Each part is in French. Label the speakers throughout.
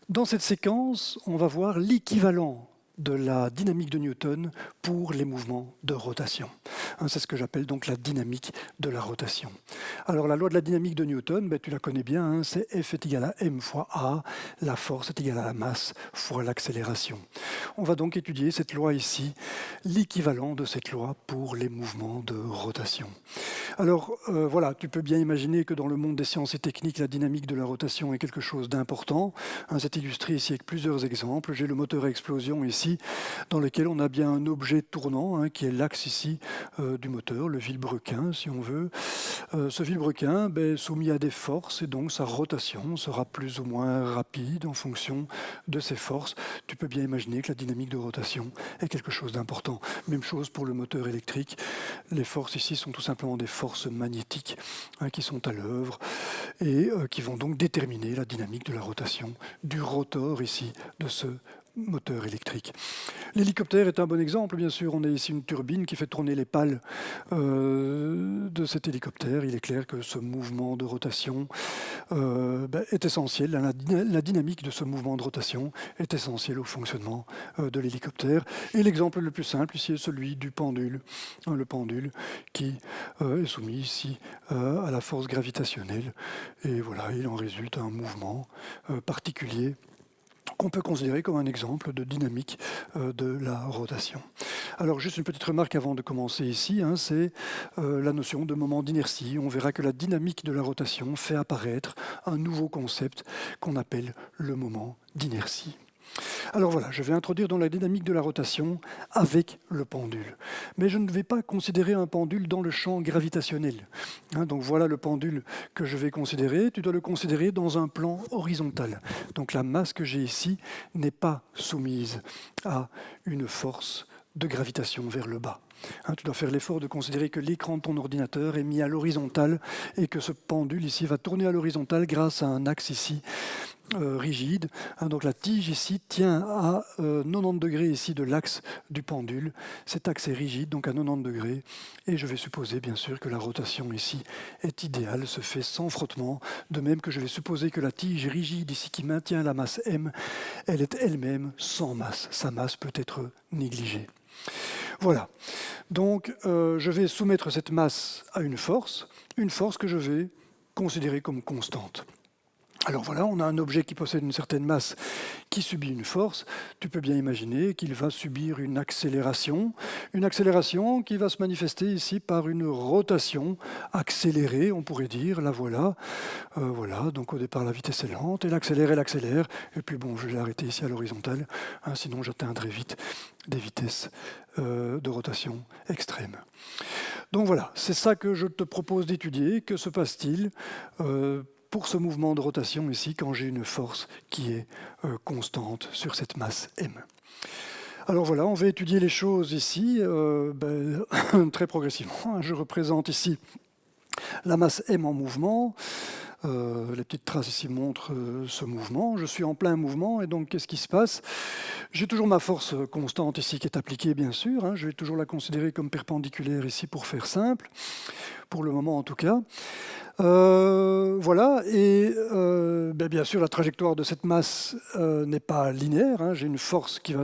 Speaker 1: Dans cette séquence, on va voir l'équivalent de la dynamique de Newton pour les mouvements de rotation. C'est ce que j'appelle donc la dynamique de la rotation. Alors la loi de la dynamique de Newton, tu la connais bien, c'est F est égal à m fois a, la force est égale à la masse fois l'accélération. On va donc étudier cette loi ici, l'équivalent de cette loi pour les mouvements de rotation. Alors voilà, tu peux bien imaginer que dans le monde des sciences et techniques, la dynamique de la rotation est quelque chose d'important. C'est illustré ici avec plusieurs exemples. J'ai le moteur à explosion ici, dans lequel on a bien un objet tournant, qui est l'axe ici du moteur, le vilebrequin si on veut. Ce vilebrequin, soumis à des forces, et donc sa rotation sera plus ou moins rapide en fonction de ces forces. Tu peux bien imaginer que la dynamique de rotation est quelque chose d'important. Même chose pour le moteur électrique. Les forces ici sont tout simplement des forces magnétiques qui sont à l'œuvre et qui vont donc déterminer la dynamique de la rotation du rotor ici de ce moteur électrique. L'hélicoptère est un bon exemple, bien sûr. On a ici une turbine qui fait tourner les pales de cet hélicoptère. Il est clair que ce mouvement de rotation est essentiel. La dynamique de ce mouvement de rotation est essentielle au fonctionnement de l'hélicoptère. Et l'exemple le plus simple ici est celui du pendule. Le pendule qui est soumis ici à la force gravitationnelle. Et voilà, il en résulte un mouvement particulier qu'on peut considérer comme un exemple de dynamique de la rotation. Alors juste une petite remarque avant de commencer ici, c'est la notion de moment d'inertie. On verra que la dynamique de la rotation fait apparaître un nouveau concept qu'on appelle le moment d'inertie. Alors voilà, je vais introduire dans la dynamique de la rotation avec le pendule. Mais je ne vais pas considérer un pendule dans le champ gravitationnel. Donc voilà le pendule que je vais considérer. Tu dois le considérer dans un plan horizontal. Donc la masse que j'ai ici n'est pas soumise à une force de gravitation vers le bas. Tu dois faire l'effort de considérer que l'écran de ton ordinateur est mis à l'horizontale et que ce pendule ici va tourner à l'horizontale grâce à un axe ici rigide. Donc la tige ici tient à 90 degrés ici de l'axe du pendule. Cet axe est rigide, donc à 90 degrés. Et je vais supposer bien sûr que la rotation ici est idéale, se fait sans frottement. De même que je vais supposer que la tige rigide ici qui maintient la masse m, elle est elle-même sans masse. Sa masse peut être négligée. Voilà. Donc je vais soumettre cette masse à une force que je vais considérer comme constante. Alors voilà, on a un objet qui possède une certaine masse qui subit une force. Tu peux bien imaginer qu'il va subir une accélération qui va se manifester ici par une rotation accélérée, on pourrait dire. La voilà. Voilà, donc au départ la vitesse est lente, elle accélère, et puis bon, je vais l'arrêter ici à l'horizontale, sinon j'atteindrai vite des vitesses de rotation extrêmes. Donc voilà, c'est ça que je te propose d'étudier. Que se passe-t-il pour ce mouvement de rotation ici, quand j'ai une force qui est constante sur cette masse m. Alors voilà, on va étudier les choses ici très progressivement. Je représente ici la masse m en mouvement. Les petites traces ici montrent ce mouvement. Je suis en plein mouvement, et donc qu'est-ce qui se passe? J'ai toujours ma force constante ici qui est appliquée, bien sûr. Je vais toujours la considérer comme perpendiculaire ici pour faire simple, pour le moment en tout cas. Voilà, et bien sûr la trajectoire de cette masse n'est pas linéaire. J'ai une force qui est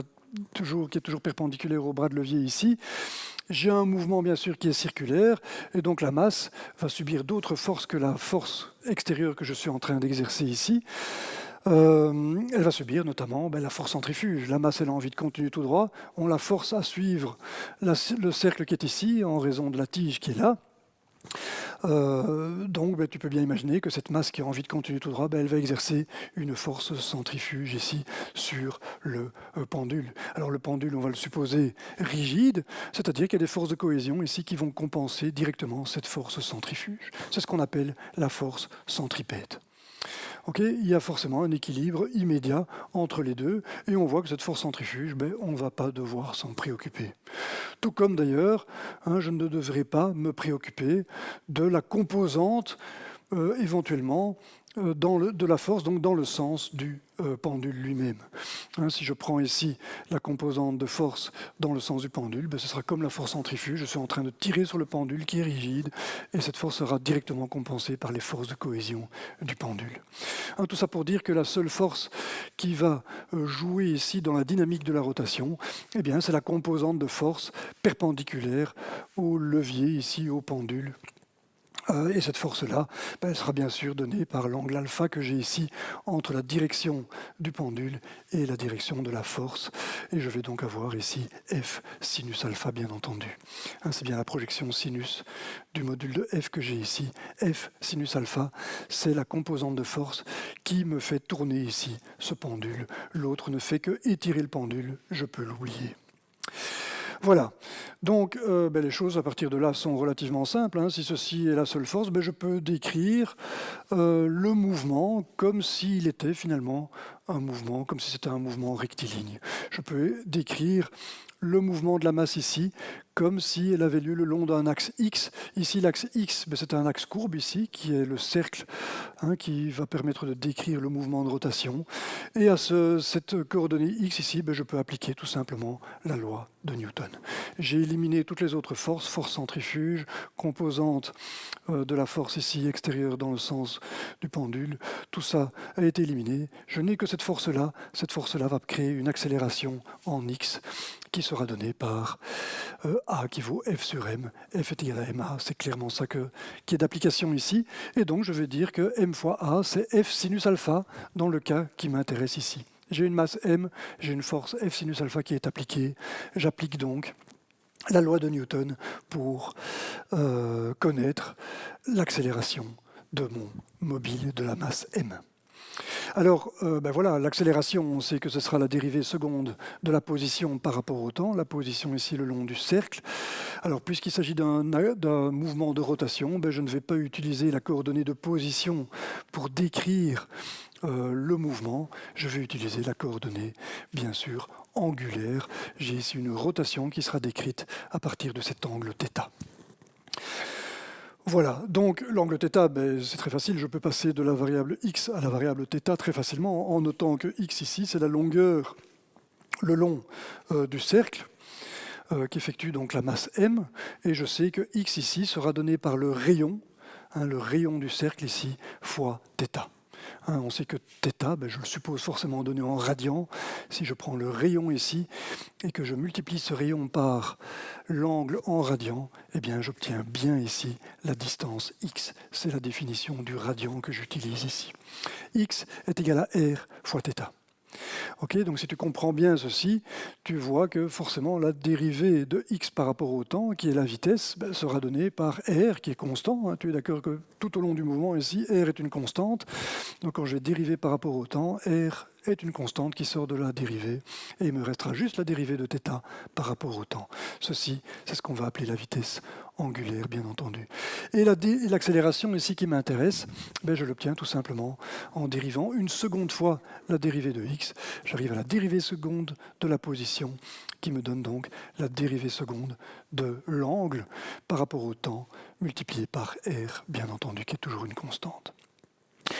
Speaker 1: toujours perpendiculaire au bras de levier ici. J'ai un mouvement bien sûr qui est circulaire, et donc la masse va subir d'autres forces que la force extérieure que je suis en train d'exercer ici. Elle va subir notamment la force centrifuge. La masse, elle a envie de continuer tout droit. On la force à suivre le cercle qui est ici en raison de la tige qui est là. Donc tu peux bien imaginer que cette masse qui a envie de continuer tout droit, elle va exercer une force centrifuge ici sur le pendule. Alors le pendule, on va le supposer rigide, c'est-à-dire qu'il y a des forces de cohésion ici qui vont compenser directement cette force centrifuge. C'est ce qu'on appelle la force centripète. Il y a forcément un équilibre immédiat entre les deux, et on voit que cette force centrifuge, on ne va pas devoir s'en préoccuper. Tout comme d'ailleurs, je ne devrais pas me préoccuper de la composante éventuellement de la force, donc dans le sens du pendule lui-même. Si je prends ici la composante de force dans le sens du pendule, ce sera comme la force centrifuge. Je suis en train de tirer sur le pendule qui est rigide et cette force sera directement compensée par les forces de cohésion du pendule. Tout ça pour dire que la seule force qui va jouer ici dans la dynamique de la rotation, c'est la composante de force perpendiculaire au levier, ici au pendule. Et cette force-là, elle sera bien sûr donnée par l'angle alpha que j'ai ici entre la direction du pendule et la direction de la force. Et je vais donc avoir ici F sinus alpha, bien entendu. C'est bien la projection sinus du module de F que j'ai ici. F sinus alpha, c'est la composante de force qui me fait tourner ici ce pendule. L'autre ne fait que étirer le pendule, je peux l'oublier. Voilà, donc les choses à partir de là sont relativement simples. Si ceci est la seule force, je peux décrire le mouvement comme s'il était finalement un mouvement, comme si c'était un mouvement rectiligne. Je peux décrire le mouvement de la masse ici comme si elle avait lieu le long d'un axe X. Ici, l'axe X, c'est un axe courbe ici, qui est le cercle qui va permettre de décrire le mouvement de rotation. Et à cette coordonnée X ici, je peux appliquer tout simplement la loi de Newton. J'ai éliminé toutes les autres forces, force centrifuge, composante de la force ici extérieure dans le sens du pendule. Tout ça a été éliminé. Je n'ai que cette force-là. Cette force-là va créer une accélération en X qui sera donnée par A qui vaut F sur M. F est égal à MA, c'est clairement ça qui est d'application ici. Et donc je vais dire que M fois A, c'est F sinus alpha dans le cas qui m'intéresse ici. J'ai une masse M, j'ai une force F sinus alpha qui est appliquée. J'applique donc la loi de Newton pour connaître l'accélération de mon mobile de la masse M. Alors, voilà, l'accélération, on sait que ce sera la dérivée seconde de la position par rapport au temps, la position ici le long du cercle. Alors, puisqu'il s'agit d'un mouvement de rotation, je ne vais pas utiliser la coordonnée de position pour décrire le mouvement. Je vais utiliser la coordonnée, bien sûr, angulaire. J'ai ici une rotation qui sera décrite à partir de cet angle θ. Voilà, donc l'angle θ, c'est très facile, je peux passer de la variable x à la variable θ très facilement en notant que x ici, c'est la longueur le long du cercle qui effectue donc la masse m, et je sais que x ici sera donné par le rayon du cercle ici, fois θ. On sait que θ, je le suppose forcément donné en radians. Si je prends le rayon ici et que je multiplie ce rayon par l'angle en radians, j'obtiens bien ici la distance x. C'est la définition du radian que j'utilise ici. X est égal à r fois θ. Donc si tu comprends bien ceci, tu vois que forcément la dérivée de x par rapport au temps, qui est la vitesse, sera donnée par r, qui est constant. Tu es d'accord que tout au long du mouvement ici, r est une constante. Donc quand je vais dériver par rapport au temps, r est une constante qui sort de la dérivée, et il me restera juste la dérivée de θ par rapport au temps. Ceci, c'est ce qu'on va appeler la vitesse angulaire, bien entendu. Et l'accélération ici qui m'intéresse, je l'obtiens tout simplement en dérivant une seconde fois la dérivée de x. J'arrive à la dérivée seconde de la position, qui me donne donc la dérivée seconde de l'angle par rapport au temps, multiplié par r, bien entendu, qui est toujours une constante.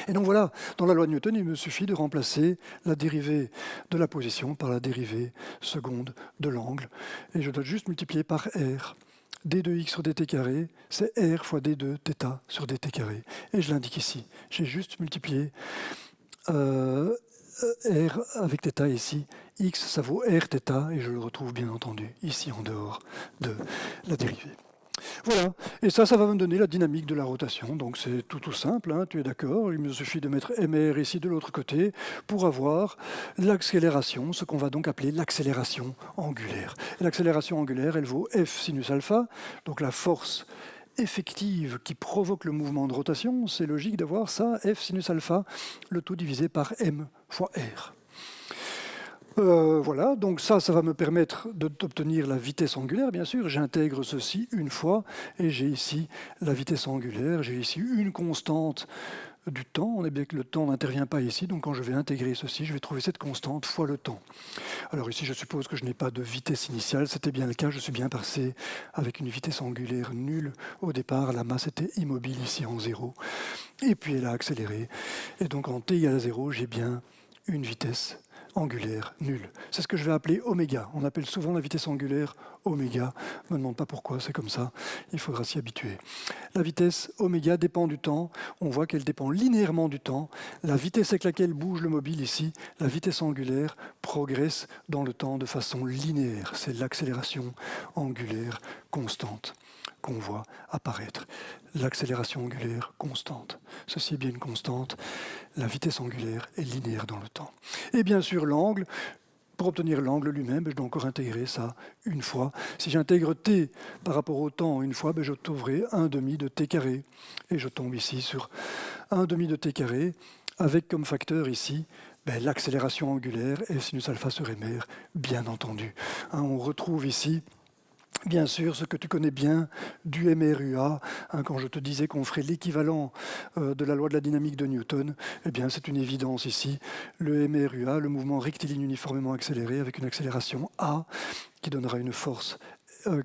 Speaker 1: Et donc voilà, dans la loi de Newton, il me suffit de remplacer la dérivée de la position par la dérivée seconde de l'angle. Et je dois juste multiplier par r. d de x sur dt carré, c'est r fois d de θ sur dt carré. Et je l'indique ici. J'ai juste multiplié r avec θ ici. X, ça vaut r θ, et je le retrouve bien entendu ici en dehors de la dérivée. Voilà, et ça va me donner la dynamique de la rotation. Donc c'est tout simple, tu es d'accord. Il me suffit de mettre mr ici de l'autre côté pour avoir l'accélération, ce qu'on va donc appeler l'accélération angulaire. L'accélération angulaire, elle vaut f sinus alpha, donc la force effective qui provoque le mouvement de rotation. C'est logique d'avoir ça, f sinus alpha, le tout divisé par m fois r. Voilà, donc ça va me permettre d'obtenir la vitesse angulaire, bien sûr. J'intègre ceci une fois, et j'ai ici la vitesse angulaire. J'ai ici une constante du temps. On est bien que le temps n'intervient pas ici, donc quand je vais intégrer ceci, je vais trouver cette constante fois le temps. Alors ici, je suppose que je n'ai pas de vitesse initiale. C'était bien le cas, je suis bien passé avec une vitesse angulaire nulle. Au départ, la masse était immobile ici en 0. Et puis elle a accéléré. Et donc en t égale à 0, j'ai bien une vitesse angulaire nulle. C'est ce que je vais appeler oméga. On appelle souvent la vitesse angulaire oméga. Ne me demande pas pourquoi, c'est comme ça. Il faudra s'y habituer. La vitesse oméga dépend du temps. On voit qu'elle dépend linéairement du temps. La vitesse avec laquelle bouge le mobile ici, la vitesse angulaire, progresse dans le temps de façon linéaire. C'est l'accélération angulaire constante qu'on voit apparaître. L'accélération angulaire constante. Ceci est bien une constante. La vitesse angulaire est linéaire dans le temps. Et bien sûr, l'angle. Pour obtenir l'angle lui-même, je dois encore intégrer ça une fois. Si j'intègre t par rapport au temps une fois, je trouverai 1 demi de t carré. Et je tombe ici sur 1 demi de t carré, avec comme facteur ici l'accélération angulaire, F sinus alpha sur mr, bien entendu. On retrouve ici bien sûr, ce que tu connais bien du MRUA, quand je te disais qu'on ferait l'équivalent de la loi de la dynamique de Newton, eh bien c'est une évidence ici. Le MRUA, le mouvement rectiligne uniformément accéléré avec une accélération A qui donnera une force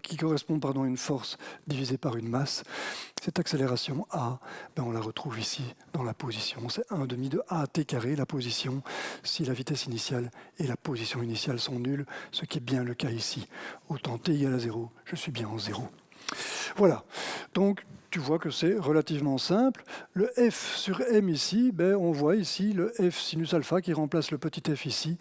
Speaker 1: qui correspond à une force divisée par une masse. Cette accélération A, on la retrouve ici dans la position. C'est 1 demi de AT carré, la position, si la vitesse initiale et la position initiale sont nulles, ce qui est bien le cas ici. Au temps t égale à 0, je suis bien en 0. Voilà, donc tu vois que c'est relativement simple. Le f sur m ici, on voit ici le f sinus alpha qui remplace le petit f ici,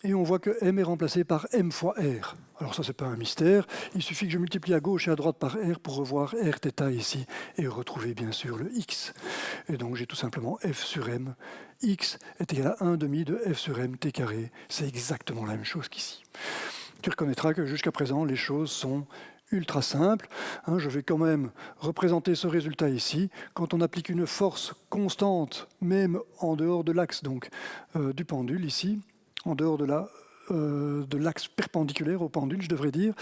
Speaker 1: et on voit que m est remplacé par m fois r. Alors ça, c'est pas un mystère, il suffit que je multiplie à gauche et à droite par r pour revoir r θ ici, et retrouver bien sûr le x. Et donc j'ai tout simplement f sur m, x est égal à 1 demi de f sur m t carré, c'est exactement la même chose qu'ici. Tu reconnaîtras que jusqu'à présent, les choses sont ultra simple. Je vais quand même représenter ce résultat ici. Quand on applique une force constante, même en dehors de l'axe du pendule ici, en dehors de l'axe perpendiculaire au pendule, je devrais dire,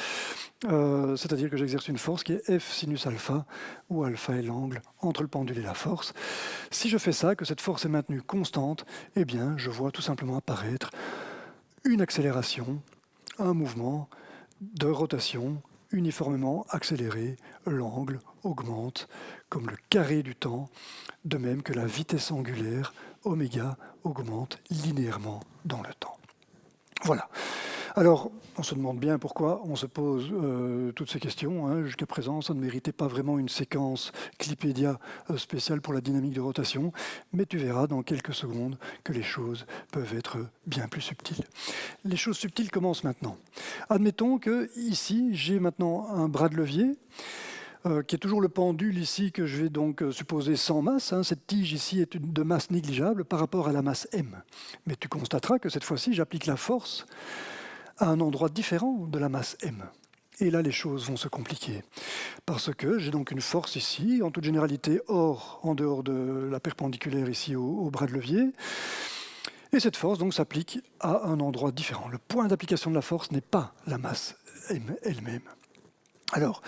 Speaker 1: c'est-à-dire que j'exerce une force qui est F sinus alpha, où alpha est l'angle entre le pendule et la force. Si je fais ça, que cette force est maintenue constante, eh bien, je vois tout simplement apparaître une accélération, un mouvement de rotation uniformément accéléré, l'angle augmente comme le carré du temps, de même que la vitesse angulaire, oméga, augmente linéairement dans le temps. Voilà. Alors, on se demande bien pourquoi on se pose toutes ces questions. Jusqu'à présent, ça ne méritait pas vraiment une séquence Clipédia spéciale pour la dynamique de rotation, mais tu verras dans quelques secondes que les choses peuvent être bien plus subtiles. Les choses subtiles commencent maintenant. Admettons que ici, j'ai maintenant un bras de levier, qui est toujours le pendule ici que je vais donc supposer sans masse. Cette tige ici est de masse négligeable par rapport à la masse m. Mais tu constateras que cette fois-ci, j'applique la force à un endroit différent de la masse m. Et là, les choses vont se compliquer. Parce que j'ai donc une force ici, en toute généralité, en dehors de la perpendiculaire ici au bras de levier. Et cette force donc s'applique à un endroit différent. Le point d'application de la force n'est pas la masse m elle-même. Alors,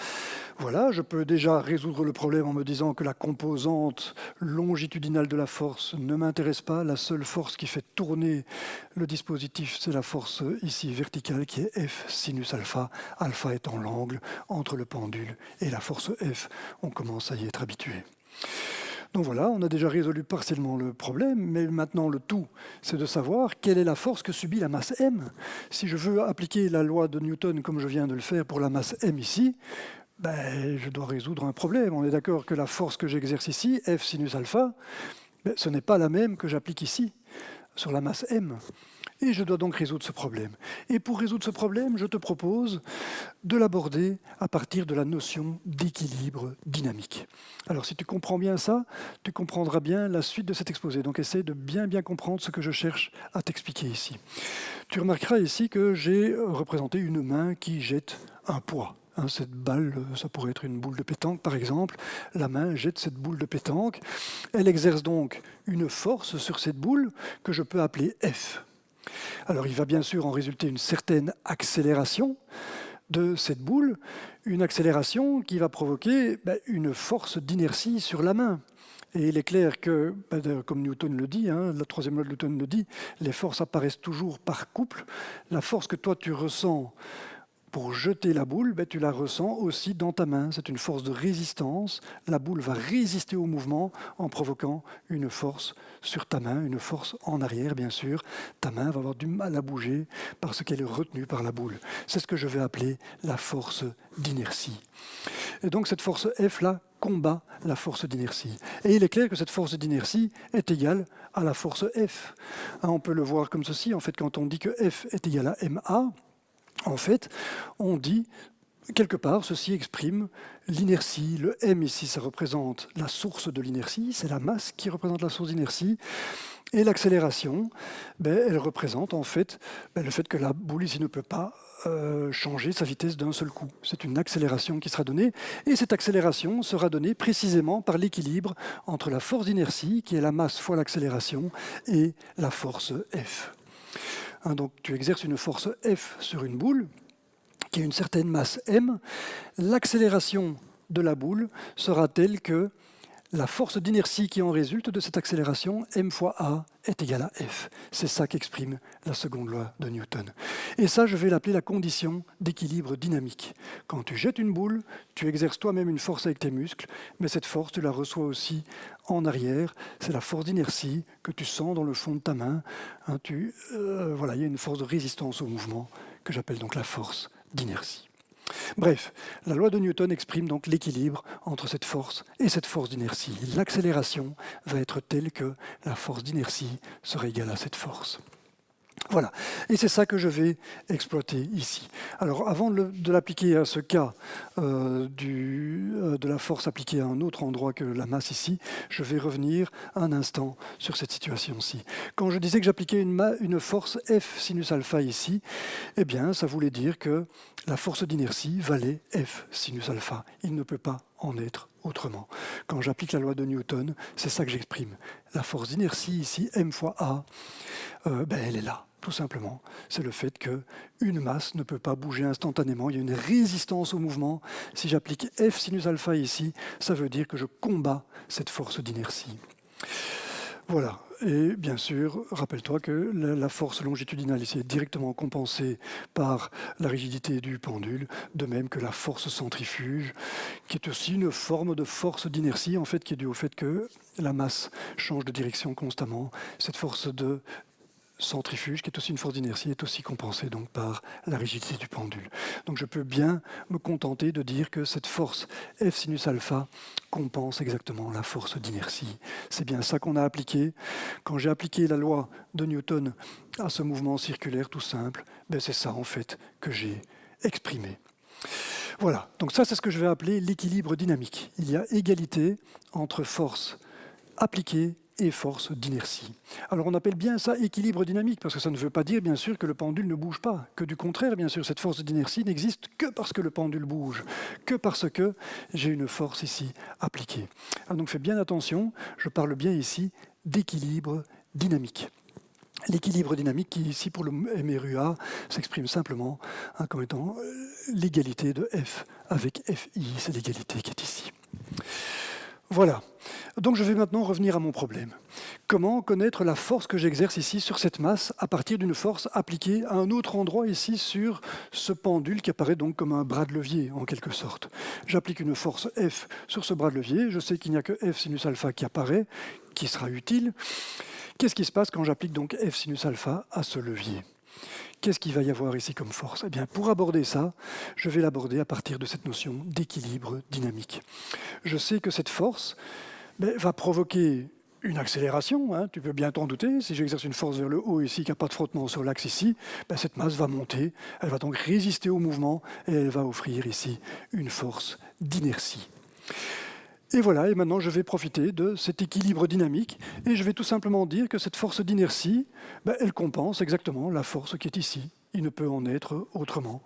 Speaker 1: voilà, je peux déjà résoudre le problème en me disant que la composante longitudinale de la force ne m'intéresse pas. La seule force qui fait tourner le dispositif, c'est la force ici verticale qui est F sinus alpha, alpha étant l'angle entre le pendule et la force F. On commence à y être habitué. Donc voilà, on a déjà résolu partiellement le problème, mais maintenant le tout, c'est de savoir quelle est la force que subit la masse m. Si je veux appliquer la loi de Newton comme je viens de le faire pour la masse m ici, je dois résoudre un problème. On est d'accord que la force que j'exerce ici, F sinus alpha, ce n'est pas la même que j'applique ici, sur la masse m. Et je dois donc résoudre ce problème. Et pour résoudre ce problème, je te propose de l'aborder à partir de la notion d'équilibre dynamique. Alors si tu comprends bien ça, tu comprendras bien la suite de cet exposé. Donc essaie de bien comprendre ce que je cherche à t'expliquer ici. Tu remarqueras ici que j'ai représenté une main qui jette un poids. Cette balle, ça pourrait être une boule de pétanque par exemple. La main jette cette boule de pétanque. Elle exerce donc une force sur cette boule que je peux appeler F. Alors il va bien sûr en résulter une certaine accélération, de cette boule une accélération qui va provoquer une force d'inertie sur la main. Et il est clair que, comme Newton le dit, la troisième loi de Newton le dit, les forces apparaissent toujours par couple. La force que toi tu ressens pour jeter la boule, tu la ressens aussi dans ta main. C'est une force de résistance. La boule va résister au mouvement en provoquant une force sur ta main, une force en arrière, bien sûr. Ta main va avoir du mal à bouger parce qu'elle est retenue par la boule. C'est ce que je vais appeler la force d'inertie. Et donc cette force F-là combat la force d'inertie. Et il est clair que cette force d'inertie est égale à la force F. On peut le voir comme ceci. En fait, quand on dit que F est égal à MA, en fait, on dit, quelque part, ceci exprime l'inertie. Le M ici, ça représente la source de l'inertie, c'est la masse qui représente la source d'inertie. Et l'accélération, elle représente en fait le fait que la boule ici ne peut pas changer sa vitesse d'un seul coup. C'est une accélération qui sera donnée. Et cette accélération sera donnée précisément par l'équilibre entre la force d'inertie, qui est la masse fois l'accélération, et la force F. Donc tu exerces une force F sur une boule qui a une certaine masse m. L'accélération de la boule sera telle que la force d'inertie qui en résulte de cette accélération, m fois a, est égale à f. C'est ça qu'exprime la seconde loi de Newton. Et ça, je vais l'appeler la condition d'équilibre dynamique. Quand tu jettes une boule, tu exerces toi-même une force avec tes muscles, mais cette force, tu la reçois aussi en arrière. C'est la force d'inertie que tu sens dans le fond de ta main. Voilà, il y a une force de résistance au mouvement que j'appelle donc la force d'inertie. Bref, la loi de Newton exprime donc l'équilibre entre cette force et cette force d'inertie. L'accélération va être telle que la force d'inertie sera égale à cette force. Voilà, et c'est ça que je vais exploiter ici. Alors avant de l'appliquer à ce cas de la force appliquée à un autre endroit que la masse ici, je vais revenir un instant sur cette situation-ci. Quand je disais que j'appliquais une force F sinus alpha ici, eh bien ça voulait dire que la force d'inertie valait F sinus alpha. Il ne peut pas en être autrement. Quand j'applique la loi de Newton, c'est ça que j'exprime. La force d'inertie ici, m fois a, elle est là. Tout simplement, c'est le fait qu'une masse ne peut pas bouger instantanément. Il y a une résistance au mouvement. Si j'applique F sinus alpha ici, ça veut dire que je combats cette force d'inertie. Voilà. Et bien sûr, rappelle-toi que la force longitudinale ici est directement compensée par la rigidité du pendule, de même que la force centrifuge, qui est aussi une forme de force d'inertie, en fait, qui est due au fait que la masse change de direction constamment. Cette force de centrifuge, qui est aussi une force d'inertie, est aussi compensée donc par la rigidité du pendule. Donc je peux bien me contenter de dire que cette force F sinus alpha compense exactement la force d'inertie. C'est bien ça qu'on a appliqué. Quand j'ai appliqué la loi de Newton à ce mouvement circulaire tout simple, c'est ça en fait que j'ai exprimé. Voilà, donc ça c'est ce que je vais appeler l'équilibre dynamique. Il y a égalité entre force appliquée et force d'inertie. Alors on appelle bien ça équilibre dynamique, parce que ça ne veut pas dire bien sûr que le pendule ne bouge pas, que du contraire, bien sûr, cette force d'inertie n'existe que parce que le pendule bouge, que parce que j'ai une force ici appliquée. Alors donc fais bien attention, je parle bien ici d'équilibre dynamique. L'équilibre dynamique qui ici pour le MRUA s'exprime simplement comme étant l'égalité de F avec FI, c'est l'égalité qui est ici. Voilà. Donc je vais maintenant revenir à mon problème. Comment connaître la force que j'exerce ici sur cette masse à partir d'une force appliquée à un autre endroit ici sur ce pendule qui apparaît donc comme un bras de levier en quelque sorte. J'applique une force F sur ce bras de levier, je sais qu'il n'y a que F sinus alpha qui apparaît, qui sera utile. Qu'est-ce qui se passe quand j'applique donc F sinus alpha à ce levier ? Qu'est-ce qu'il va y avoir ici comme force ? Eh bien, pour aborder ça, je vais l'aborder à partir de cette notion d'équilibre dynamique. Je sais que cette force va provoquer une accélération, tu peux bien t'en douter. Si j'exerce une force vers le haut ici, qui n'a pas de frottement sur l'axe ici, cette masse va monter, elle va donc résister au mouvement et elle va offrir ici une force d'inertie. Et voilà, et maintenant je vais profiter de cet équilibre dynamique et je vais tout simplement dire que cette force d'inertie, elle compense exactement la force qui est ici. Il ne peut en être autrement.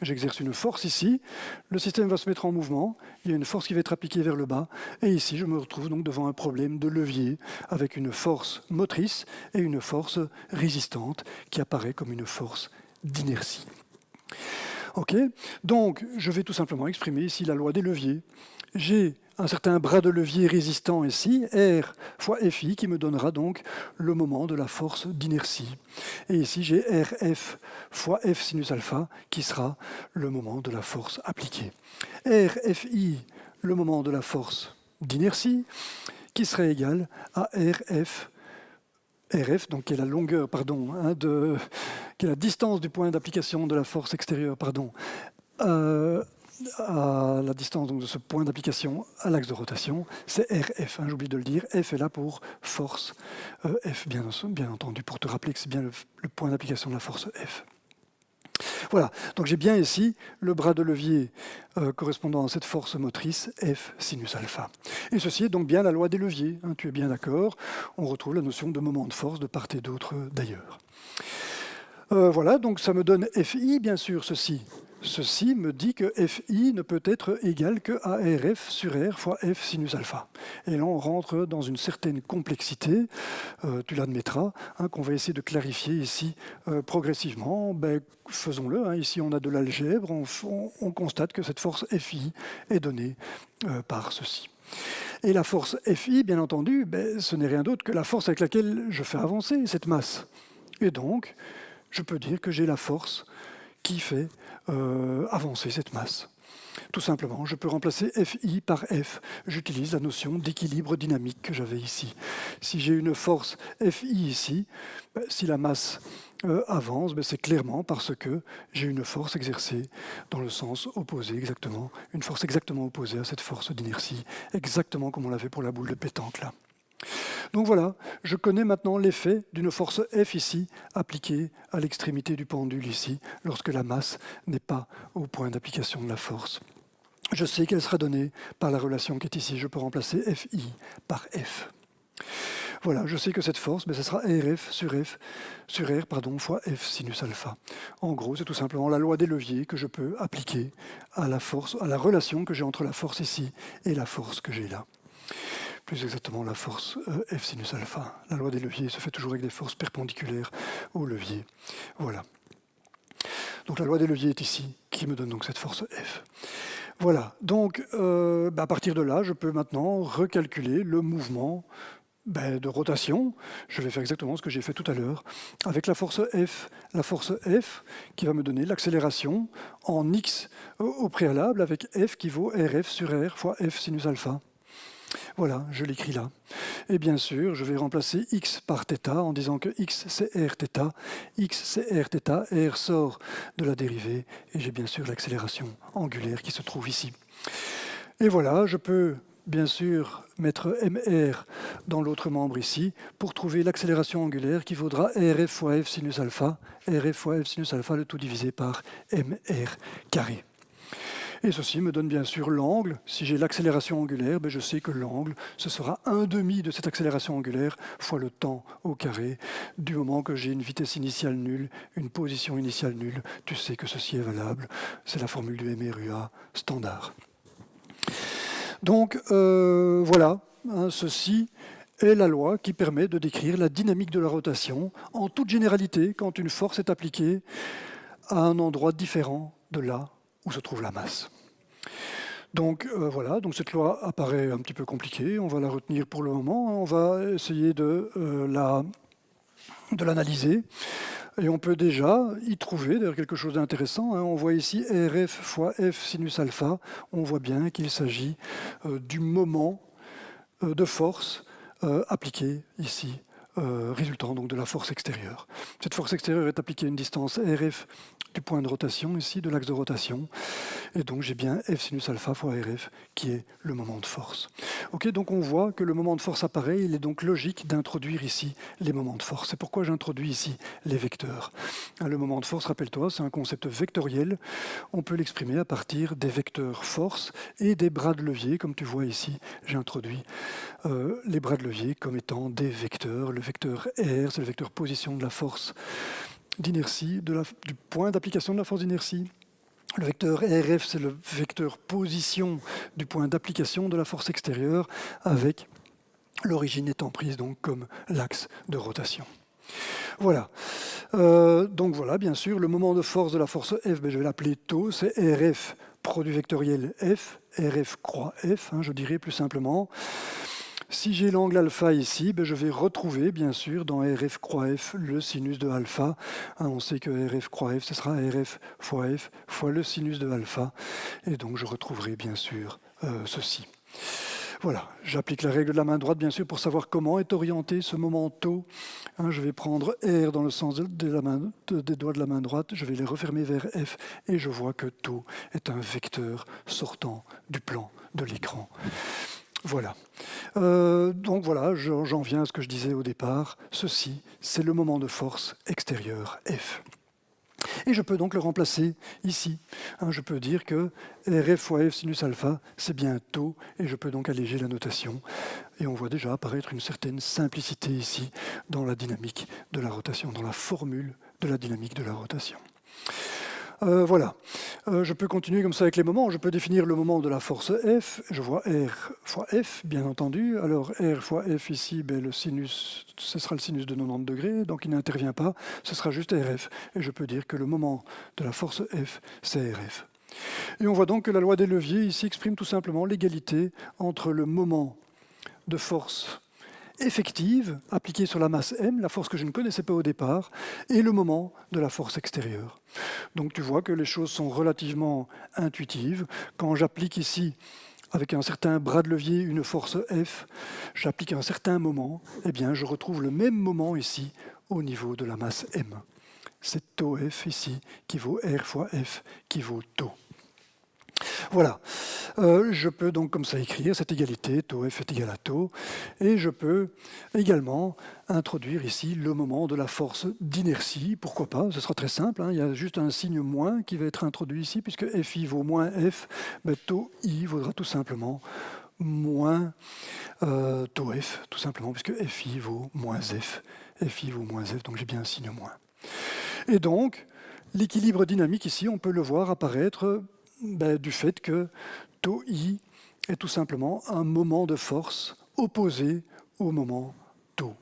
Speaker 1: J'exerce une force ici, le système va se mettre en mouvement, il y a une force qui va être appliquée vers le bas, et ici je me retrouve donc devant un problème de levier avec une force motrice et une force résistante qui apparaît comme une force d'inertie. OK. Donc, je vais tout simplement exprimer ici la loi des leviers. J'ai un certain bras de levier résistant ici, R fois FI, qui me donnera donc le moment de la force d'inertie. Et ici, j'ai RF fois F sinus alpha, qui sera le moment de la force appliquée. RFI, le moment de la force d'inertie, qui serait égal à RF, donc qui est la longueur, pardon, qui est la distance du point d'application de la force extérieure, pardon, à la distance donc, de ce point d'application à l'axe de rotation, c'est RF, j'oublie de le dire. F est là pour force F, bien entendu, pour te rappeler que c'est bien le point d'application de la force F. Voilà, donc j'ai bien ici le bras de levier correspondant à cette force motrice F sinus alpha. Et ceci est donc bien la loi des leviers, tu es bien d'accord. On retrouve la notion de moment de force de part et d'autre d'ailleurs. Voilà, donc ça me donne Fi, bien sûr, ceci. Ceci me dit que Fi ne peut être égal que à Rf sur R fois F sinus alpha. Et là, on rentre dans une certaine complexité, tu l'admettras, qu'on va essayer de clarifier ici progressivement. Faisons-le, ici on a de l'algèbre, on constate que cette force Fi est donnée par ceci. Et la force Fi, bien entendu, ce n'est rien d'autre que la force avec laquelle je fais avancer cette masse. Et donc, je peux dire que j'ai la force qui fait avancer cette masse. Tout simplement, je peux remplacer Fi par F. J'utilise la notion d'équilibre dynamique que j'avais ici. Si j'ai une force Fi ici, si la masse avance, c'est clairement parce que j'ai une force exercée dans le sens opposé exactement, une force exactement opposée à cette force d'inertie, exactement comme on l'avait pour la boule de pétanque là. Donc voilà, je connais maintenant l'effet d'une force F ici, appliquée à l'extrémité du pendule ici, lorsque la masse n'est pas au point d'application de la force. Je sais qu'elle sera donnée par la relation qui est ici. Je peux remplacer Fi par F. Voilà, je sais que cette force, ce sera Rf sur R fois F sinus alpha. En gros, c'est tout simplement la loi des leviers que je peux appliquer à la force, à la relation que j'ai entre la force ici et la force que j'ai là. Plus exactement la force F sinus alpha. La loi des leviers se fait toujours avec des forces perpendiculaires au levier. Voilà. Donc la loi des leviers est ici, qui me donne donc cette force F. Voilà, donc à partir de là, je peux maintenant recalculer le mouvement de rotation. Je vais faire exactement ce que j'ai fait tout à l'heure, avec la force F qui va me donner l'accélération en x au préalable, avec F qui vaut Rf sur R fois F sinus alpha. Voilà, je l'écris là. Et bien sûr, je vais remplacer x par θ en disant que x c'est r θ, r sort de la dérivée, et j'ai bien sûr l'accélération angulaire qui se trouve ici. Et voilà, je peux bien sûr mettre mr dans l'autre membre ici pour trouver l'accélération angulaire qui vaudra rf fois f sinus alpha, le tout divisé par mr carré. Et ceci me donne bien sûr l'angle. Si j'ai l'accélération angulaire, je sais que l'angle, ce sera 1/2 de cette accélération angulaire fois le temps au carré. Du moment que j'ai une vitesse initiale nulle, une position initiale nulle, tu sais que ceci est valable. C'est la formule du MRUA standard. Donc voilà, ceci est la loi qui permet de décrire la dynamique de la rotation en toute généralité quand une force est appliquée à un endroit différent de là où se trouve la masse. Donc voilà, donc cette loi apparaît un petit peu compliquée, on va la retenir pour le moment, on va essayer de l'analyser. Et on peut déjà y trouver d'ailleurs quelque chose d'intéressant. On voit ici Rf fois F sinus alpha, on voit bien qu'il s'agit du moment de force appliqué ici, résultant donc de la force extérieure. Cette force extérieure est appliquée à une distance Rf du point de rotation ici, de l'axe de rotation, et donc j'ai bien F sinus alpha fois Rf qui est le moment de force. Ok, donc on voit que le moment de force apparaît, il est donc logique d'introduire ici les moments de force. C'est pourquoi j'introduis ici les vecteurs. Le moment de force, rappelle-toi, c'est un concept vectoriel. On peut l'exprimer à partir des vecteurs force et des bras de levier, comme tu vois ici, j'introduis les bras de levier comme étant des vecteurs. Le vecteur R, c'est le vecteur position de la force d'inertie, du point d'application de la force d'inertie. Le vecteur RF, c'est le vecteur position du point d'application de la force extérieure, avec l'origine étant prise donc comme l'axe de rotation. Voilà. Donc voilà, bien sûr, le moment de force de la force F, je vais l'appeler tau, c'est RF produit vectoriel F, RF croix F, je dirais plus simplement. Si j'ai l'angle alpha ici, je vais retrouver, bien sûr, dans RF croix F, le sinus de alpha. On sait que RF croix F, ce sera RF fois le sinus de alpha. Et donc, je retrouverai, bien sûr, ceci. Voilà, j'applique la règle de la main droite, bien sûr, pour savoir comment est orienté ce moment tau. Je vais prendre R dans le sens des doigts de la main droite, je vais les refermer vers F, et je vois que tau est un vecteur sortant du plan de l'écran. Voilà. Donc voilà, j'en viens à ce que je disais au départ. Ceci, c'est le moment de force extérieure F. Et je peux donc le remplacer ici. Je peux dire que RF fois F sinus alpha, c'est bien tau, et je peux donc alléger la notation. Et on voit déjà apparaître une certaine simplicité ici dans la dynamique de la rotation, dans la formule de la dynamique de la rotation. Voilà. Je peux continuer comme ça avec les moments. Je peux définir le moment de la force F. Je vois R fois F, bien entendu. Alors R fois F ici, le sinus, ce sera le sinus de 90 degrés, donc il n'intervient pas. Ce sera juste RF. Et je peux dire que le moment de la force F, c'est RF. Et on voit donc que la loi des leviers ici exprime tout simplement l'égalité entre le moment de force effective appliquée sur la masse m, la force que je ne connaissais pas au départ, et le moment de la force extérieure. Donc tu vois que les choses sont relativement intuitives. Quand j'applique ici, avec un certain bras de levier, une force F, j'applique un certain moment, eh bien je retrouve le même moment ici au niveau de la masse m. C'est tau F ici qui vaut R fois F qui vaut tau. Voilà, je peux donc comme ça écrire cette égalité, tau F est égal à tau, et je peux également introduire ici le moment de la force d'inertie, pourquoi pas, ce sera très simple, il y a juste un signe moins qui va être introduit ici, puisque Fi vaut moins F, tau I vaudra tout simplement moins tau F, tout simplement, puisque Fi vaut moins F, Fi vaut moins F, donc j'ai bien un signe moins. Et donc, l'équilibre dynamique ici, on peut le voir apparaître du fait que tau I est tout simplement un moment de force opposé au moment tau.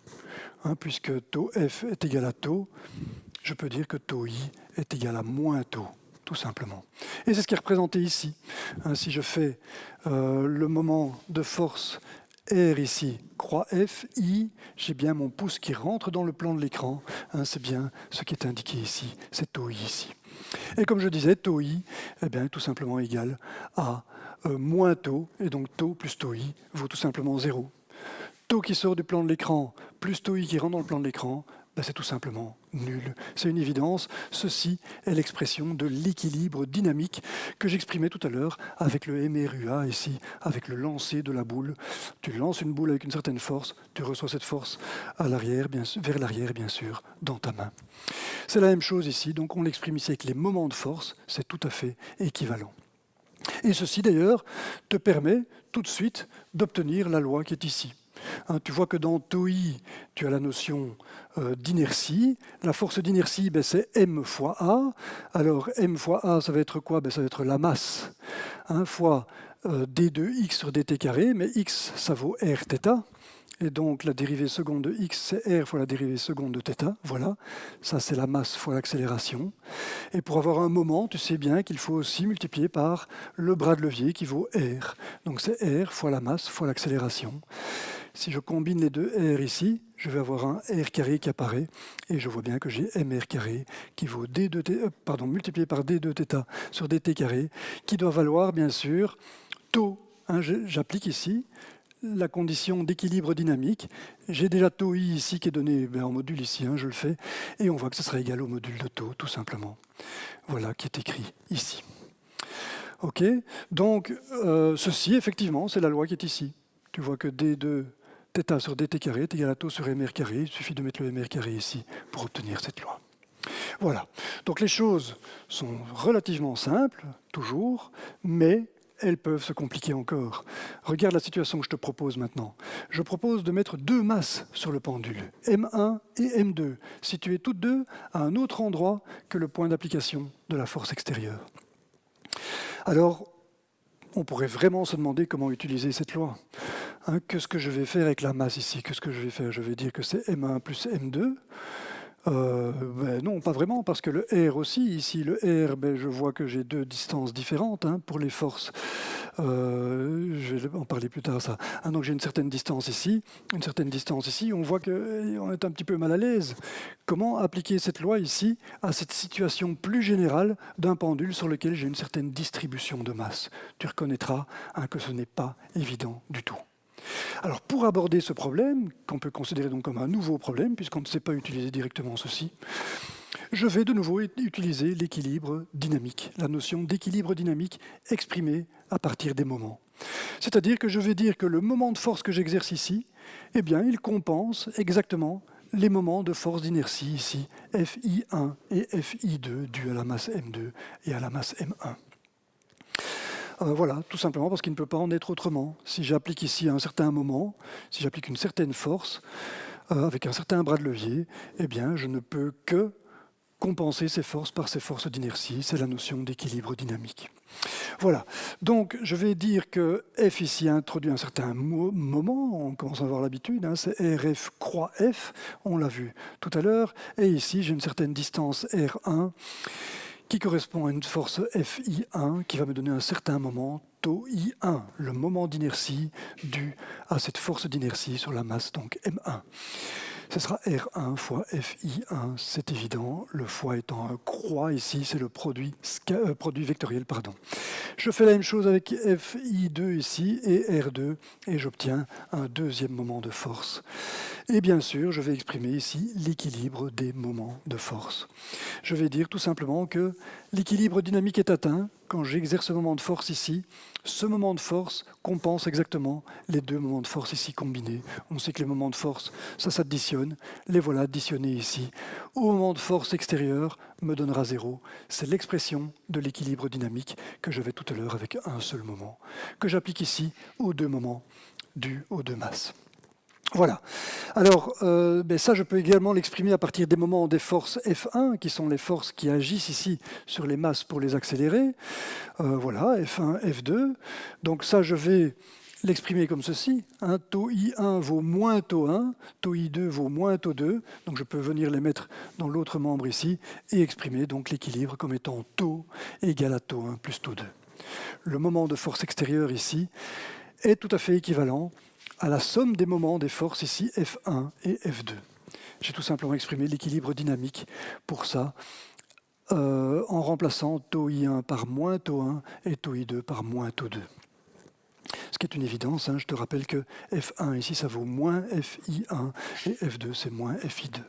Speaker 1: Puisque tau F est égal à tau, je peux dire que tau I est égal à moins tau, tout simplement. Et c'est ce qui est représenté ici. Si je fais le moment de force R ici, croix F, I, j'ai bien mon pouce qui rentre dans le plan de l'écran. C'est bien ce qui est indiqué ici, c'est tau I ici. Et comme je disais, tau I est tout simplement égal à moins tau, et donc tau plus tau I vaut tout simplement 0. Tau qui sort du plan de l'écran plus tau I qui rentre dans le plan de l'écran, c'est tout simplement nul. C'est une évidence. Ceci est l'expression de l'équilibre dynamique que j'exprimais tout à l'heure avec le MRUA ici, avec le lancer de la boule. Tu lances une boule avec une certaine force, tu reçois cette force à l'arrière, vers l'arrière, bien sûr, dans ta main. C'est la même chose ici, donc on l'exprime ici avec les moments de force, c'est tout à fait équivalent. Et ceci, d'ailleurs, te permet tout de suite d'obtenir la loi qui est ici. Tu vois que dans tau I, tu as la notion d'inertie. La force d'inertie, c'est m fois a. Alors, m fois a, ça va être quoi? Ça va être la masse fois d de x sur dt carré, mais x, ça vaut r θ. Et donc, la dérivée seconde de x, c'est r fois la dérivée seconde de θ. Voilà, ça c'est la masse fois l'accélération. Et pour avoir un moment, tu sais bien qu'il faut aussi multiplier par le bras de levier qui vaut r. Donc c'est r fois la masse fois l'accélération. Si je combine les deux r ici, je vais avoir un r carré qui apparaît, et je vois bien que j'ai mr carré qui vaut multiplié par d de θ sur dt carré, qui doit valoir bien sûr tau. J'applique ici la condition d'équilibre dynamique. J'ai déjà tau I ici qui est donné en module ici, je le fais, et on voit que ce sera égal au module de tau, tout simplement. Voilà qui est écrit ici. OK, donc ceci, effectivement, c'est la loi qui est ici. Tu vois que d de θ sur dt carré est égal à tau sur mr carré. Il suffit de mettre le mr carré ici pour obtenir cette loi. Voilà, donc les choses sont relativement simples, toujours, mais elles peuvent se compliquer encore. Regarde la situation que je te propose maintenant. Je propose de mettre deux masses sur le pendule, M1 et M2, situées toutes deux à un autre endroit que le point d'application de la force extérieure. Alors, on pourrait vraiment se demander comment utiliser cette loi. que ce que je vais faire avec la masse ici. Qu'est-ce que je vais faire? Je vais dire que c'est M1 plus M2. Ben non, pas vraiment, parce que le R aussi, ici, le R, ben, je vois que j'ai deux distances différentes pour les forces. Je vais en parler plus tard, ça. Donc j'ai une certaine distance ici, une certaine distance ici. On voit qu'on est un petit peu mal à l'aise. Comment appliquer cette loi ici à cette situation plus générale d'un pendule sur lequel j'ai une certaine distribution de masse? Tu reconnaîtras que ce n'est pas évident du tout. Alors pour aborder ce problème, qu'on peut considérer donc comme un nouveau problème, puisqu'on ne sait pas utiliser directement ceci, je vais de nouveau utiliser l'équilibre dynamique, la notion d'équilibre dynamique exprimée à partir des moments. C'est-à-dire que je vais dire que le moment de force que j'exerce ici, eh bien, il compense exactement les moments de force d'inertie ici, Fi1 et Fi2, dus à la masse M2 et à la masse M1. Voilà, tout simplement parce qu'il ne peut pas en être autrement. Si j'applique ici à un certain moment, si j'applique une certaine force, avec un certain bras de levier, eh bien, je ne peux que compenser ces forces par ces forces d'inertie. C'est la notion d'équilibre dynamique. Voilà, donc je vais dire que F ici introduit un certain moment, on commence à avoir l'habitude, c'est RF croix F, on l'a vu tout à l'heure, et ici j'ai une certaine distance R1, qui correspond à une force Fi1 qui va me donner un certain moment, tau I1, le moment d'inertie dû à cette force d'inertie sur la masse, donc M1. Ce sera R1 fois Fi1, c'est évident, le fois étant un croix ici, c'est le produit vectoriel. Je fais la même chose avec Fi2 ici et R2, et j'obtiens un deuxième moment de force. Et bien sûr, je vais exprimer ici l'équilibre des moments de force. Je vais dire tout simplement que l'équilibre dynamique est atteint quand j'exerce ce moment de force ici. Ce moment de force compense exactement les deux moments de force ici combinés. On sait que les moments de force, ça s'additionne. Les voilà additionnés ici. Au moment de force extérieure me donnera 0. C'est l'expression de l'équilibre dynamique que je vais tout à l'heure avec un seul moment, que j'applique ici aux deux moments dus aux deux masses. Voilà. Alors, ça, je peux également l'exprimer à partir des moments des forces F1, qui sont les forces qui agissent ici sur les masses pour les accélérer. Voilà, F1, F2. Donc ça, je vais l'exprimer comme ceci. Tau I1 vaut moins tau 1, tau I2 vaut moins tau 2. Donc je peux venir les mettre dans l'autre membre ici et exprimer donc l'équilibre comme étant tau égal à tau 1 plus tau 2. Le moment de force extérieure ici est tout à fait équivalent à la somme des moments des forces ici, F1 et F2. J'ai tout simplement exprimé l'équilibre dynamique pour ça, en remplaçant tau I1 par moins tau 1 et tau I2 par moins tau 2. Ce qui est une évidence, je te rappelle que F1 ici, ça vaut moins Fi1 et F2, c'est moins Fi2.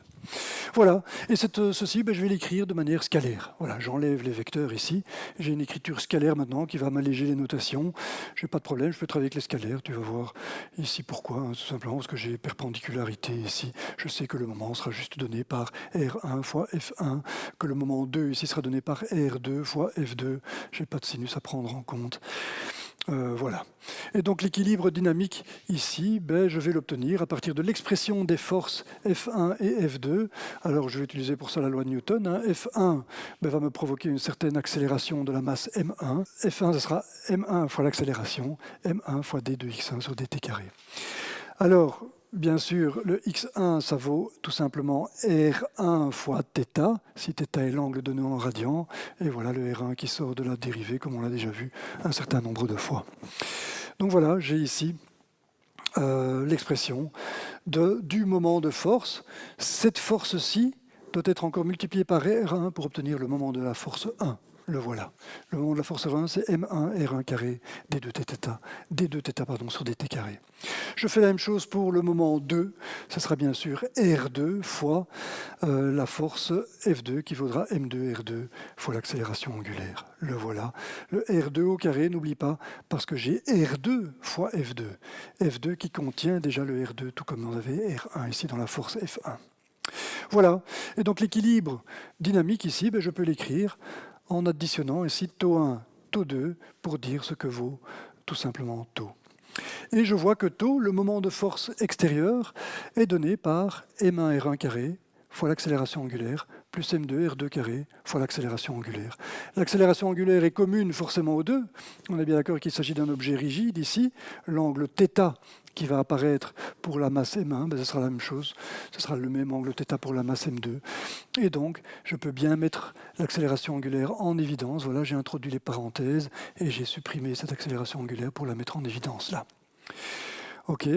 Speaker 1: Voilà, et ceci, je vais l'écrire de manière scalaire. Voilà, j'enlève les vecteurs ici. J'ai une écriture scalaire maintenant qui va m'alléger les notations. Je n'ai pas de problème, je peux travailler avec les scalaires. Tu vas voir ici pourquoi, tout simplement parce que j'ai perpendicularité ici. Je sais que le moment sera juste donné par R1 fois F1, que le moment 2 ici sera donné par R2 fois F2. Je n'ai pas de sinus à prendre en compte. Voilà. Et donc l'équilibre dynamique ici, je vais l'obtenir à partir de l'expression des forces F1 et F2. Alors je vais utiliser pour ça la loi de Newton. F1 va me provoquer une certaine accélération de la masse M1. F1, ce sera M1 fois l'accélération, M1 fois d de x1 sur dt carré. Alors, bien sûr, le x1, ça vaut tout simplement R1 fois θ, si θ est l'angle donné en radian. Et voilà le R1 qui sort de la dérivée, comme on l'a déjà vu un certain nombre de fois. Donc voilà, j'ai ici l'expression du moment de force. Cette force-ci doit être encore multipliée par R1 pour obtenir le moment de la force 1. Le voilà. Le moment de la force 1, c'est M1 R1 carré d2θ sur dt carré. Je fais la même chose pour le moment 2. Ce sera bien sûr R2 fois la force F2 qui vaudra M2 R2 fois l'accélération angulaire. Le voilà. Le R2 au carré, n'oublie pas, parce que j'ai R2 fois F2. F2 qui contient déjà le R2, tout comme on avait R1 ici dans la force F1. Voilà. Et donc l'équilibre dynamique ici, je peux l'écrire en additionnant ici tau 1, tau 2 pour dire ce que vaut tout simplement tau. Et je vois que tau, le moment de force extérieure, est donné par M1 R1 carré fois l'accélération angulaire plus m2 r2 carré fois l'accélération angulaire. L'accélération angulaire est commune forcément aux deux. On est bien d'accord qu'il s'agit d'un objet rigide ici. L'angle θ qui va apparaître pour la masse m1, ben ce sera la même chose. Ce sera le même angle θ pour la masse m2. Et donc, je peux bien mettre l'accélération angulaire en évidence. Voilà, j'ai introduit les parenthèses et j'ai supprimé cette accélération angulaire pour la mettre en évidence là. OK,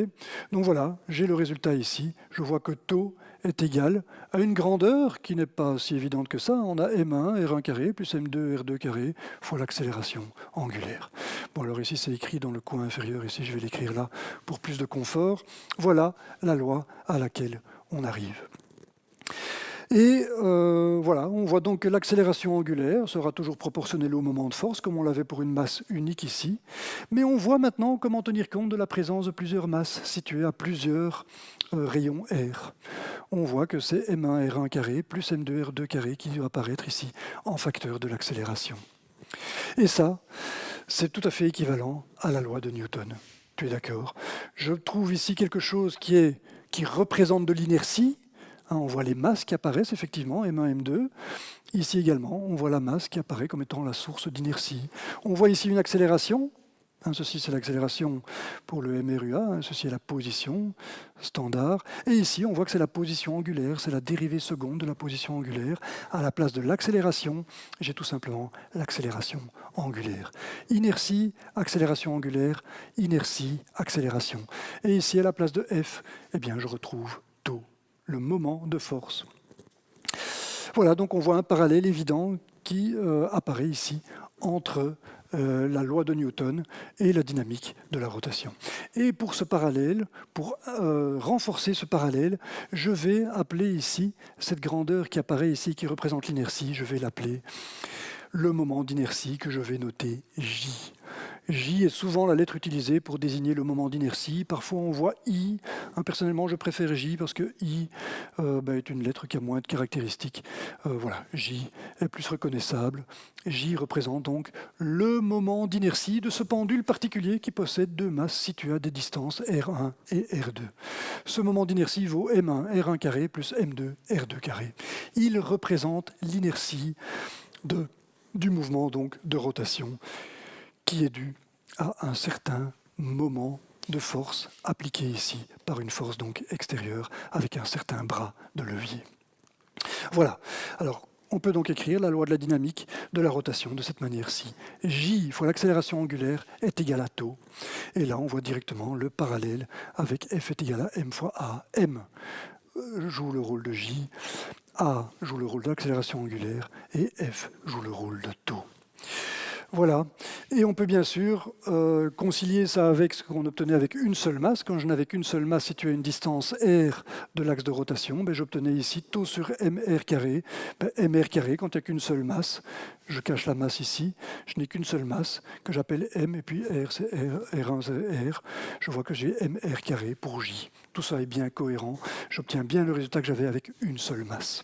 Speaker 1: donc voilà, j'ai le résultat ici. Je vois que tau est égal à une grandeur qui n'est pas si évidente que ça. On a m1 r1 carré plus m2 r2 carré fois l'accélération angulaire. Bon, alors ici, c'est écrit dans le coin inférieur. Ici, je vais l'écrire là pour plus de confort. Voilà la loi à laquelle on arrive. Et voilà, on voit donc que l'accélération angulaire sera toujours proportionnelle au moment de force, comme on l'avait pour une masse unique ici. Mais on voit maintenant comment tenir compte de la présence de plusieurs masses situées à plusieurs rayons R. On voit que c'est m1 r1 carré plus m2 r2 carré qui doit apparaître ici en facteur de l'accélération. Et ça, c'est tout à fait équivalent à la loi de Newton. Tu es d'accord? Je trouve ici quelque chose qui représente de l'inertie. On voit les masses qui apparaissent effectivement, M1, M2. Ici également, on voit la masse qui apparaît comme étant la source d'inertie. On voit ici une accélération. Ceci, c'est l'accélération pour le MRUA. Ceci est la position standard. Et ici, on voit que c'est la position angulaire. C'est la dérivée seconde de la position angulaire. À la place de l'accélération, j'ai tout simplement l'accélération angulaire. Inertie, accélération angulaire, inertie, accélération. Et ici, à la place de F, eh bien, je retrouve tau, le moment de force. Voilà, donc on voit un parallèle évident qui apparaît ici entre la loi de Newton et la dynamique de la rotation. Et pour ce parallèle, pour renforcer ce parallèle, je vais appeler ici, cette grandeur qui apparaît ici, qui représente l'inertie, je vais l'appeler le moment d'inertie que je vais noter J. J est souvent la lettre utilisée pour désigner le moment d'inertie. Parfois, on voit I. Personnellement, je préfère J parce que I est une lettre qui a moins de caractéristiques. Voilà, J est plus reconnaissable. J représente donc le moment d'inertie de ce pendule particulier qui possède deux masses situées à des distances R1 et R2. Ce moment d'inertie vaut M1 R1 carré plus M2 R2 carré. Il représente l'inertie du mouvement donc de rotation qui est dû à un certain moment de force appliqué ici par une force donc extérieure avec un certain bras de levier. Voilà. Alors, on peut donc écrire la loi de la dynamique de la rotation de cette manière-ci. J fois l'accélération angulaire est égal à tau. Et là, on voit directement le parallèle avec F est égal à m fois A. M joue le rôle de J, A joue le rôle de l'accélération angulaire et F joue le rôle de tau. Voilà, et on peut bien sûr concilier ça avec ce qu'on obtenait avec une seule masse. Quand je n'avais qu'une seule masse située à une distance r de l'axe de rotation, j'obtenais ici tau sur mr carré. Mr carré, quand il n'y a qu'une seule masse, je cache la masse ici, je n'ai qu'une seule masse que j'appelle m, et puis r c'est r1 c'est r. Je vois que j'ai mr carré pour j. Tout ça est bien cohérent, j'obtiens bien le résultat que j'avais avec une seule masse.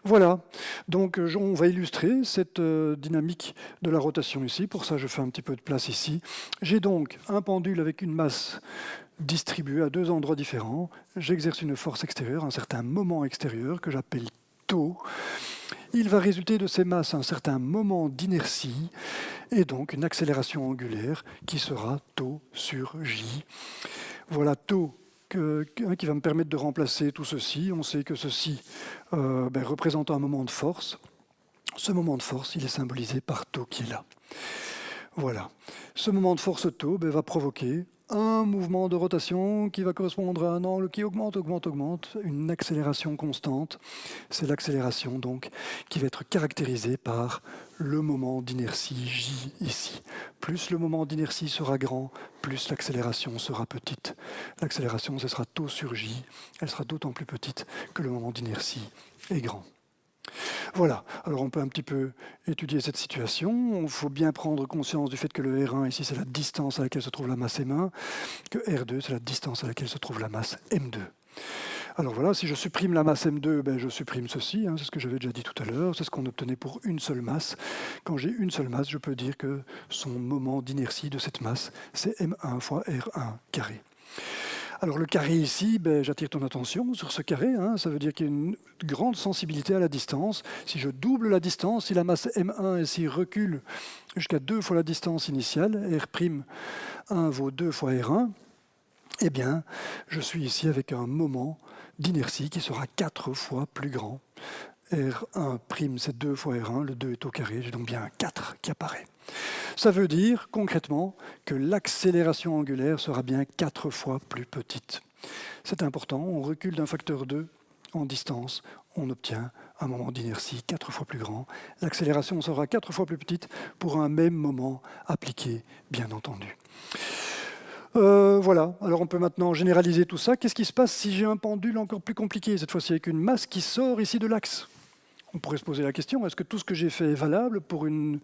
Speaker 1: Voilà, donc on va illustrer cette dynamique de la rotation ici. Pour ça, je fais un petit peu de place ici. J'ai donc un pendule avec une masse distribuée à deux endroits différents. J'exerce une force extérieure, un certain moment extérieur que j'appelle tau. Il va résulter de ces masses un certain moment d'inertie et donc une accélération angulaire qui sera tau sur j. Voilà tau qui va me permettre de remplacer tout ceci. On sait que ceci représente un moment de force. Ce moment de force, il est symbolisé par tau qui est là. Voilà. Ce moment de force tau va provoquer un mouvement de rotation qui va correspondre à un angle qui augmente, une accélération constante. C'est l'accélération donc qui va être caractérisée par le moment d'inertie J ici. Plus le moment d'inertie sera grand, plus l'accélération sera petite. L'accélération, ce sera tau sur J. Elle sera d'autant plus petite que le moment d'inertie est grand. Voilà, alors on peut un petit peu étudier cette situation. Il faut bien prendre conscience du fait que le R1, ici, c'est la distance à laquelle se trouve la masse M1, que R2, c'est la distance à laquelle se trouve la masse M2. Alors voilà, si je supprime la masse M2, je supprime ceci, c'est ce que j'avais déjà dit tout à l'heure, c'est ce qu'on obtenait pour une seule masse. Quand j'ai une seule masse, je peux dire que son moment d'inertie de cette masse, c'est M1 fois R1 carré. Alors le carré ici, j'attire ton attention sur ce carré, hein, ça veut dire qu'il y a une grande sensibilité à la distance. Si je double la distance, si la masse M1 ici recule jusqu'à 2 fois la distance initiale, R'1 vaut 2 fois R1, eh bien, je suis ici avec un moment d'inertie qui sera 4 fois plus grand. R1', c'est 2 fois R1, le 2 est au carré, j'ai donc bien un 4 qui apparaît. Ça veut dire concrètement que l'accélération angulaire sera bien 4 fois plus petite. C'est important, on recule d'un facteur 2 en distance, on obtient un moment d'inertie 4 fois plus grand. L'accélération sera 4 fois plus petite pour un même moment appliqué, bien entendu. Voilà, alors on peut maintenant généraliser tout ça. Qu'est-ce qui se passe si j'ai un pendule encore plus compliqué, cette fois-ci avec une masse qui sort ici de l'axe? On pourrait se poser la question, est-ce que tout ce que j'ai fait est valable pour une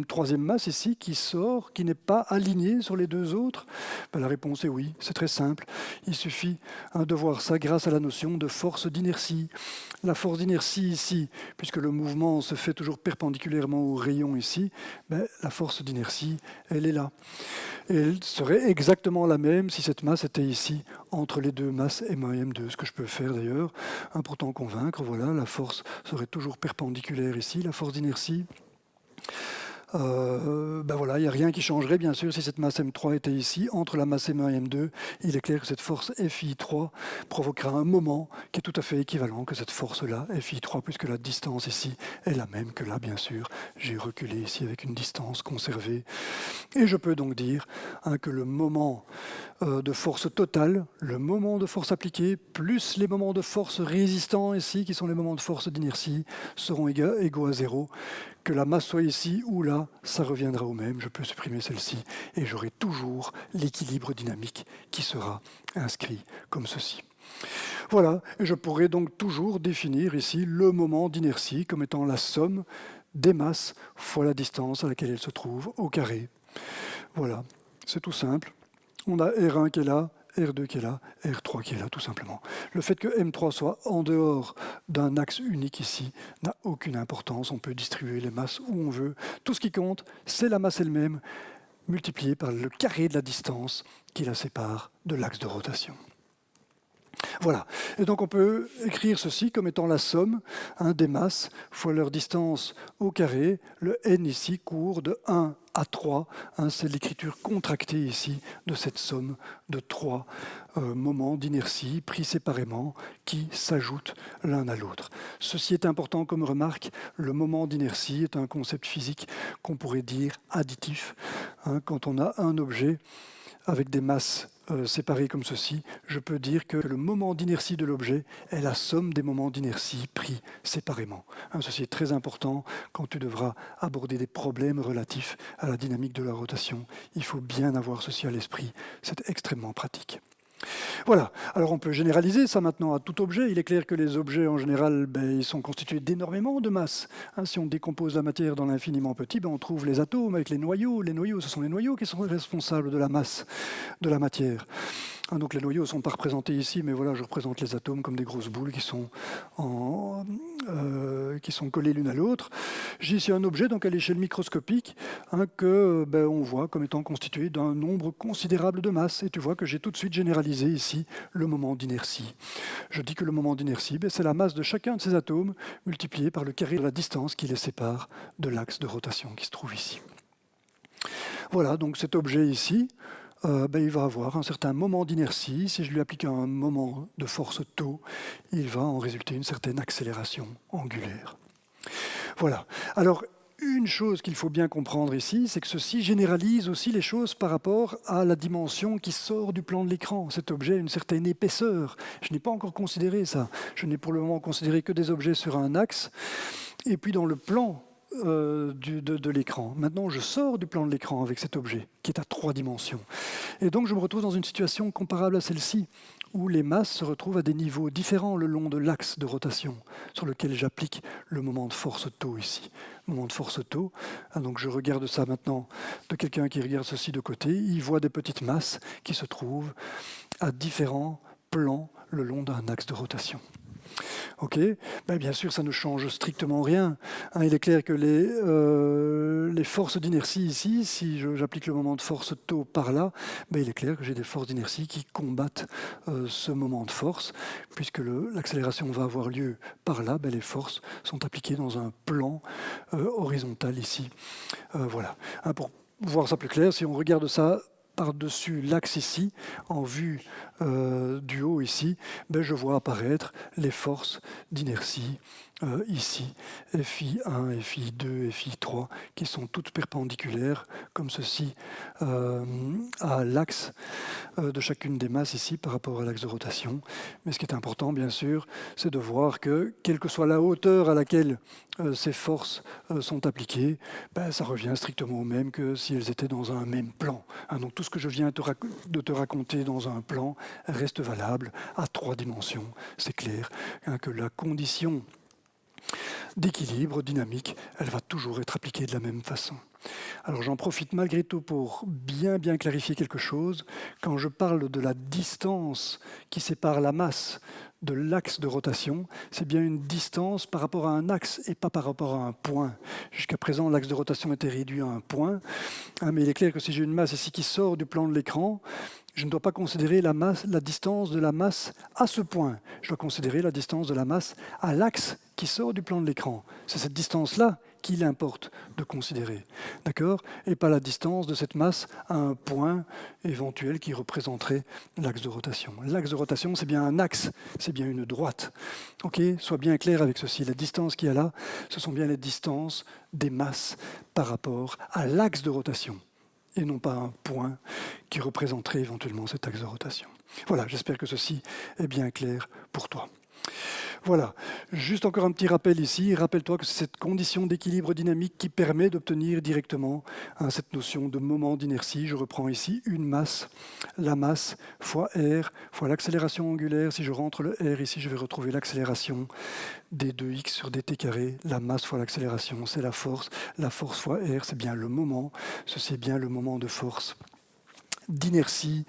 Speaker 1: troisième masse ici qui sort, qui n'est pas alignée sur les deux autres? La réponse est oui, c'est très simple. Il suffit de voir ça grâce à la notion de force d'inertie. La force d'inertie ici, puisque le mouvement se fait toujours perpendiculairement au rayon ici, la force d'inertie, elle est là. Et elle serait exactement la même si cette masse était ici, entre les deux masses M1 et M2. Ce que je peux faire d'ailleurs, pour t'en convaincre, voilà, la force serait toujours perpendiculaire ici, la force d'inertie. Voilà, il n'y a rien qui changerait, bien sûr, si cette masse M3 était ici, entre la masse M1 et M2. Il est clair que cette force FI3 provoquera un moment qui est tout à fait équivalent que cette force-là, FI3, puisque la distance ici est la même que là, bien sûr. J'ai reculé ici avec une distance conservée. Et je peux donc dire que le moment de force totale, le moment de force appliquée, plus les moments de force résistants ici, qui sont les moments de force d'inertie, seront égaux à 0. Que la masse soit ici ou là, ça reviendra au même. Je peux supprimer celle-ci et j'aurai toujours l'équilibre dynamique qui sera inscrit comme ceci. Voilà, et je pourrais donc toujours définir ici le moment d'inertie comme étant la somme des masses fois la distance à laquelle elles se trouvent au carré. Voilà, c'est tout simple. On a R1 qui est là, R2 qui est là, R3 qui est là, tout simplement. Le fait que M3 soit en dehors d'un axe unique ici n'a aucune importance. On peut distribuer les masses où on veut. Tout ce qui compte, c'est la masse elle-même multipliée par le carré de la distance qui la sépare de l'axe de rotation. Voilà, et donc on peut écrire ceci comme étant la somme des masses fois leur distance au carré. Le n ici court de 1 à 3. C'est l'écriture contractée ici de cette somme de 3 moments d'inertie pris séparément qui s'ajoutent l'un à l'autre. Ceci est important comme remarque. Le moment d'inertie est un concept physique qu'on pourrait dire additif. Quand on a un objet avec des masses séparées comme ceci, je peux dire que le moment d'inertie de l'objet est la somme des moments d'inertie pris séparément. Ceci est très important quand tu devras aborder des problèmes relatifs à la dynamique de la rotation. Il faut bien avoir ceci à l'esprit, c'est extrêmement pratique. Voilà, alors on peut généraliser ça maintenant à tout objet. Il est clair que les objets en général, ils sont constitués d'énormément de masse. Si on décompose la matière dans l'infiniment petit, on trouve les atomes avec les noyaux. Les noyaux, ce sont les noyaux qui sont responsables de la masse de la matière. Donc les noyaux ne sont pas représentés ici, mais voilà, je représente les atomes comme des grosses boules qui sont collées l'une à l'autre. J'ai ici un objet donc à l'échelle microscopique que on voit comme étant constitué d'un nombre considérable de masses. Et tu vois que j'ai tout de suite généralisé ici le moment d'inertie. Je dis que le moment d'inertie, c'est la masse de chacun de ces atomes multiplié par le carré de la distance qui les sépare de l'axe de rotation qui se trouve ici. Voilà, donc cet objet ici, il va avoir un certain moment d'inertie. Si je lui applique un moment de force τ, il va en résulter une certaine accélération angulaire. Voilà. Alors, une chose qu'il faut bien comprendre ici, c'est que ceci généralise aussi les choses par rapport à la dimension qui sort du plan de l'écran. Cet objet a une certaine épaisseur. Je n'ai pas encore considéré ça. Je n'ai pour le moment considéré que des objets sur un axe. Et puis dans le plan de l'écran. Maintenant, je sors du plan de l'écran avec cet objet qui est à 3 dimensions. Et donc, je me retrouve dans une situation comparable à celle-ci, où les masses se retrouvent à des niveaux différents le long de l'axe de rotation sur lequel j'applique le moment de force τ ici. Moment de force τ. Donc, je regarde ça maintenant de quelqu'un qui regarde ceci de côté. Il voit des petites masses qui se trouvent à différents plans le long d'un axe de rotation. Okay, ben, bien sûr, ça ne change strictement rien. Hein, il est clair que les forces d'inertie ici, si j'applique le moment de force taux par là, ben, il est clair que j'ai des forces d'inertie qui combattent ce moment de force. Puisque l'accélération va avoir lieu par là, ben, les forces sont appliquées dans un plan horizontal ici. Voilà. Hein, pour voir ça plus clair, si on regarde ça par-dessus l'axe ici, en vue du haut ici, ben je vois apparaître les forces d'inertie ici, FI1, FI2, FI3, qui sont toutes perpendiculaires, comme ceci, à l'axe de chacune des masses ici par rapport à l'axe de rotation. Mais ce qui est important, bien sûr, c'est de voir que, quelle que soit la hauteur à laquelle ces forces sont appliquées, ben, ça revient strictement au même que si elles étaient dans un même plan. Hein, donc tout ce que je viens de te raconter dans un plan reste valable à 3 dimensions. C'est clair hein, que la condition d'équilibre dynamique, elle va toujours être appliquée de la même façon. Alors j'en profite malgré tout pour bien clarifier quelque chose. Quand je parle de la distance qui sépare la masse de l'axe de rotation, c'est bien une distance par rapport à un axe et pas par rapport à un point. Jusqu'à présent, l'axe de rotation était réduit à un point, hein, mais il est clair que si j'ai une masse ici qui sort du plan de l'écran, je ne dois pas considérer la distance de la masse à ce point. Je dois considérer la distance de la masse à l'axe qui sort du plan de l'écran. C'est cette distance-là qu'il importe de considérer, d'accord? Et pas la distance de cette masse à un point éventuel qui représenterait l'axe de rotation. L'axe de rotation, c'est bien un axe, c'est bien une droite. Ok, sois bien clair avec ceci. La distance qu'il y a là, ce sont bien les distances des masses par rapport à l'axe de rotation, et non pas un point qui représenterait éventuellement cet axe de rotation. Voilà, j'espère que ceci est bien clair pour toi. Voilà, juste encore un petit rappel ici. Rappelle-toi que c'est cette condition d'équilibre dynamique qui permet d'obtenir directement hein, cette notion de moment d'inertie. Je reprends ici une masse, la masse fois R, fois l'accélération angulaire. Si je rentre le R ici, je vais retrouver l'accélération d2x sur dt carré. La masse fois l'accélération, c'est la force. La force fois R, c'est bien le moment. Ceci est bien le moment de force d'inertie.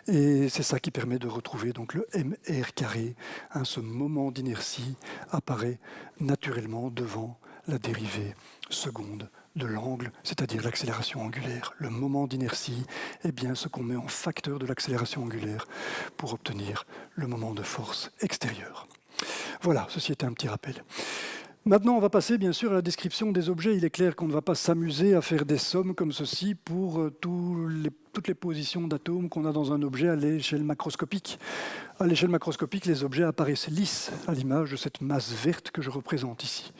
Speaker 1: Et c'est ça qui permet de retrouver donc le mr carré. Hein, ce moment d'inertie apparaît naturellement devant la dérivée seconde de l'angle, c'est-à-dire l'accélération angulaire. Le moment d'inertie est bien ce qu'on met en facteur de l'accélération angulaire pour obtenir le moment de force extérieure. Voilà, ceci était un petit rappel. Maintenant, on va passer bien sûr à la description des objets. Il est clair qu'on ne va pas s'amuser à faire des sommes comme ceci pour toutes les positions d'atomes qu'on a dans un objet à l'échelle macroscopique. À l'échelle macroscopique, les objets apparaissent lisses, à l'image de cette masse verte que je représente ici.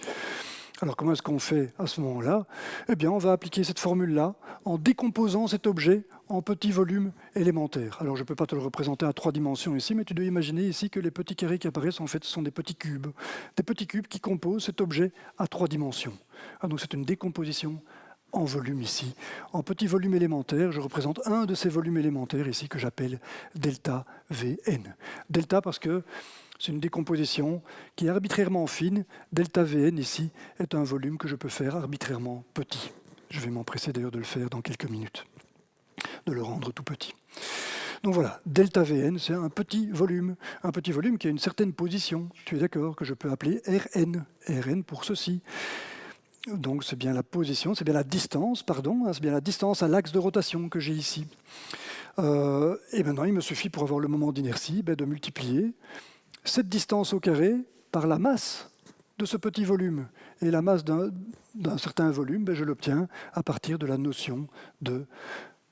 Speaker 1: Alors comment est-ce qu'on fait à ce moment-là? Eh bien, on va appliquer cette formule-là en décomposant cet objet en petits volumes élémentaires. Alors je ne peux pas te le représenter à 3 dimensions ici, mais tu dois imaginer ici que les petits carrés qui apparaissent, en fait, ce sont des petits cubes qui composent cet objet à 3 dimensions. Ah, donc c'est une décomposition en volume ici. En petits volumes élémentaires, je représente un de ces volumes élémentaires ici que j'appelle delta Vn. Delta parce que c'est une décomposition qui est arbitrairement fine. Delta Vn ici est un volume que je peux faire arbitrairement petit. Je vais m'empresser d'ailleurs de le faire dans quelques minutes, de le rendre tout petit. Donc voilà, delta Vn, c'est un petit volume qui a une certaine position. Tu es d'accord que je peux appeler Rn, Rn pour ceci. Donc c'est bien la position, c'est bien la distance, pardon, c'est bien la distance à l'axe de rotation que j'ai ici. Et maintenant, il me suffit pour avoir le moment d'inertie de multiplier cette distance au carré par la masse de ce petit volume. Et la masse d'un certain volume, je l'obtiens à partir de la notion de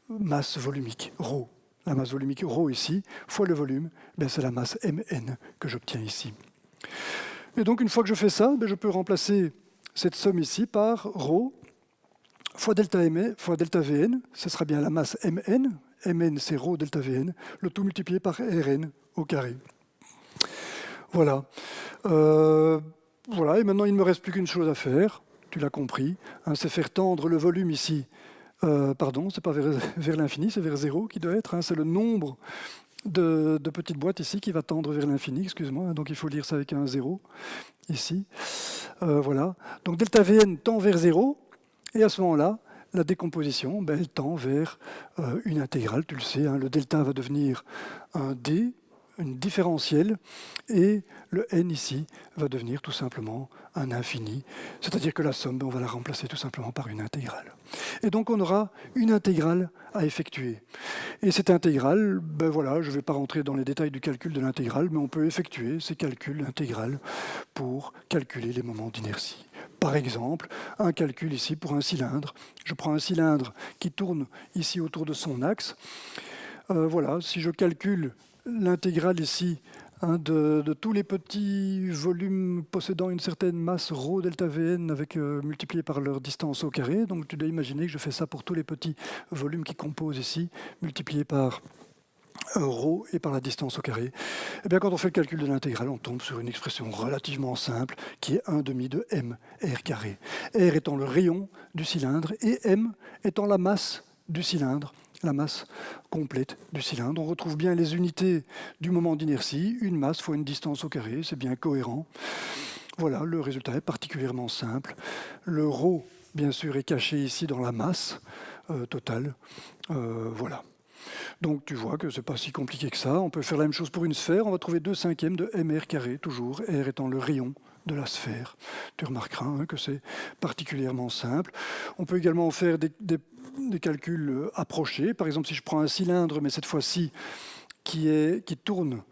Speaker 1: masse volumique, ρ. La masse volumique ρ ici, fois le volume, c'est la masse Mn que j'obtiens ici. Et donc une fois que je fais ça, je peux remplacer cette somme ici par ρ fois delta Vn, ce sera bien la masse Mn. Mn c'est ρ delta Vn, le tout multiplié par Rn au carré. Voilà. Voilà, et maintenant il ne me reste plus qu'une chose à faire, tu l'as compris, hein, c'est faire tendre le volume ici. Pardon, c'est pas vers l'infini, c'est vers 0 qui doit être, hein, c'est le nombre de petites boîtes ici qui va tendre vers l'infini, excuse-moi, hein, donc il faut lire ça avec un 0 ici. Voilà, donc delta Vn tend vers 0, et à ce moment-là, la décomposition, elle tend vers une intégrale, tu le sais, hein, le delta va devenir un d, une différentielle, et le n ici va devenir tout simplement un infini, c'est-à-dire que la somme, on va la remplacer tout simplement par une intégrale. Et donc on aura une intégrale à effectuer. Et cette intégrale, ben voilà, je ne vais pas rentrer dans les détails du calcul de l'intégrale, mais on peut effectuer ces calculs intégrales pour calculer les moments d'inertie. Par exemple, un calcul ici pour un cylindre. Je prends un cylindre qui tourne ici autour de son axe. Voilà, si je calcule l'intégrale ici de tous les petits volumes possédant une certaine masse ρ delta Vn avec, multiplié par leur distance au carré. Donc tu dois imaginer que je fais ça pour tous les petits volumes qui composent ici, multiplié par ρ et par la distance au carré. Et bien, quand on fait le calcul de l'intégrale, on tombe sur une expression relativement simple qui est 1 demi de m r carré. R étant le rayon du cylindre et m étant la masse du cylindre, la masse complète du cylindre. On retrouve bien les unités du moment d'inertie, une masse fois une distance au carré, c'est bien cohérent. Voilà, le résultat est particulièrement simple. Le ρ, bien sûr, est caché ici dans la masse totale. Voilà. Donc tu vois que ce n'est pas si compliqué que ça. On peut faire la même chose pour une sphère. On va trouver 2/5 de mr carré, toujours, r étant le rayon de la sphère. Tu remarqueras que c'est particulièrement simple. On peut également faire des calculs approchés. Par exemple, si je prends un cylindre, mais cette fois-ci qui tourne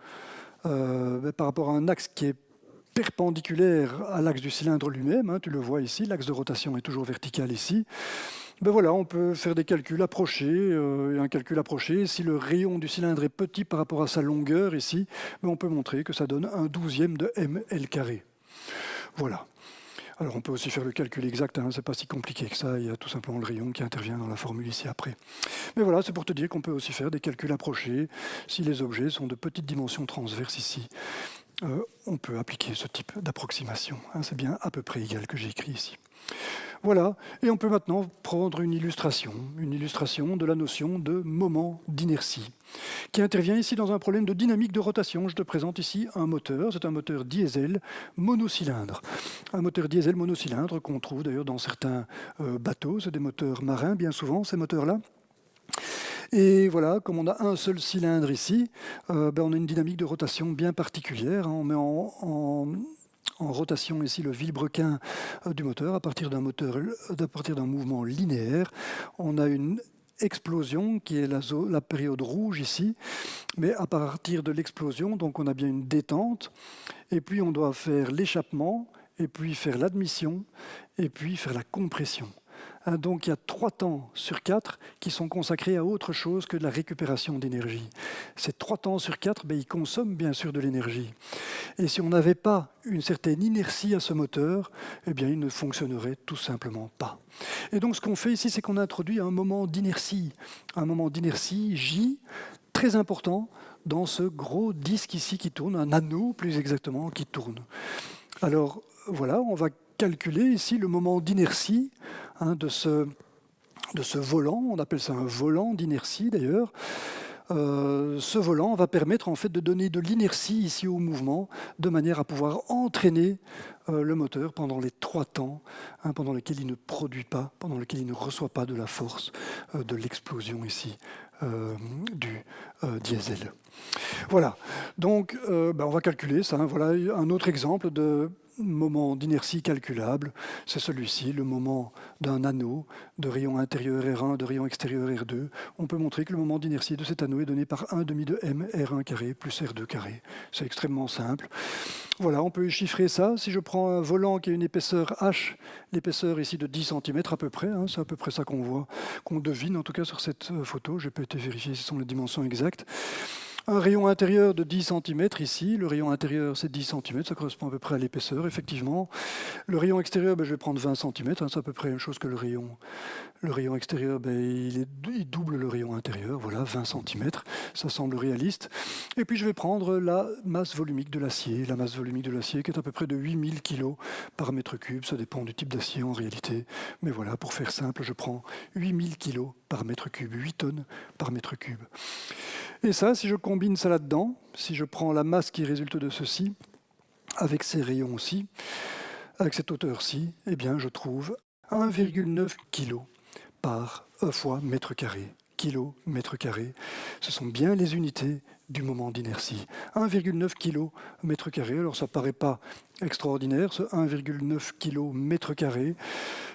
Speaker 1: par rapport à un axe qui est perpendiculaire à l'axe du cylindre lui-même, tu le vois ici, l'axe de rotation est toujours vertical ici. Ben voilà, on peut faire des calculs approchés, et un calcul approché, si le rayon du cylindre est petit par rapport à sa longueur ici, ben on peut montrer que ça donne 1/12 de ml carré. Voilà. Alors on peut aussi faire le calcul exact, c'est pas si compliqué que ça, il y a tout simplement le rayon qui intervient dans la formule ici après. Mais voilà, c'est pour te dire qu'on peut aussi faire des calculs approchés, si les objets sont de petites dimensions transverses ici. On peut appliquer ce type d'approximation. C'est bien à peu près égal que j'ai écrit ici. Voilà, et on peut maintenant prendre une illustration de la notion de moment d'inertie, qui intervient ici dans un problème de dynamique de rotation. Je te présente ici un moteur, c'est un moteur diesel monocylindre. Un moteur diesel monocylindre qu'on trouve d'ailleurs dans certains bateaux, c'est des moteurs marins bien souvent, ces moteurs-là. Et voilà, comme on a un seul cylindre ici, on a une dynamique de rotation bien particulière. On met en rotation ici le vilebrequin du moteur à partir d'un mouvement linéaire. On a une explosion qui est la période rouge ici, mais à partir de l'explosion, donc on a bien une détente, et puis on doit faire l'échappement, et puis faire l'admission, et puis faire la compression. Donc il y a 3 temps sur 4 qui sont consacrés à autre chose que de la récupération d'énergie. Ces 3 temps sur 4, ils consomment bien sûr de l'énergie. Et si on n'avait pas une certaine inertie à ce moteur, il ne fonctionnerait tout simplement pas. Et donc ce qu'on fait ici, c'est qu'on introduit un moment d'inertie J, très important dans ce gros disque ici qui tourne, un anneau plus exactement qui tourne. Alors voilà, on va calculer ici le moment d'inertie de ce volant. On appelle ça un volant d'inertie d'ailleurs. Ce volant va permettre en fait de donner de l'inertie ici au mouvement de manière à pouvoir entraîner le moteur pendant les 3 temps pendant lesquels il ne produit pas, pendant lesquels il ne reçoit pas de la force de l'explosion ici du diesel. Voilà, donc on va calculer ça. Voilà un autre exemple de moment d'inertie calculable, c'est celui-ci, le moment d'un anneau de rayon intérieur R1, de rayon extérieur R2. On peut montrer que le moment d'inertie de cet anneau est donné par 1 demi de m R1 carré plus R2 carré. C'est extrêmement simple. Voilà, on peut chiffrer ça. Si je prends un volant qui a une épaisseur H, l'épaisseur ici de 10 cm à peu près, c'est à peu près ça qu'on voit, qu'on devine en tout cas sur cette photo. Je n'ai pas été vérifier si ce sont les dimensions exactes. Un rayon intérieur de 10 cm ici, le rayon intérieur c'est 10 cm, ça correspond à peu près à l'épaisseur effectivement. Le rayon extérieur, je vais prendre 20 cm, c'est à peu près la même chose que le rayon. Le rayon extérieur, il double le rayon intérieur, voilà, 20 cm, ça semble réaliste. Et puis je vais prendre la masse volumique de l'acier, qui est à peu près de 8000 kg par mètre cube, ça dépend du type d'acier en réalité. Mais voilà, pour faire simple, je prends 8000 kg par mètre cube, 8 tonnes par mètre cube. Et ça, si je combine ça là-dedans, si je prends la masse qui résulte de ceci, avec ces rayons-ci, avec cette hauteur-ci, je trouve 1,9 kg par fois mètre carré. Kilo, mètre carré, ce sont bien les unités du moment d'inertie. 1,9 kg mètre carré. Alors ça ne paraît pas extraordinaire, ce 1,9 kg mètre carré,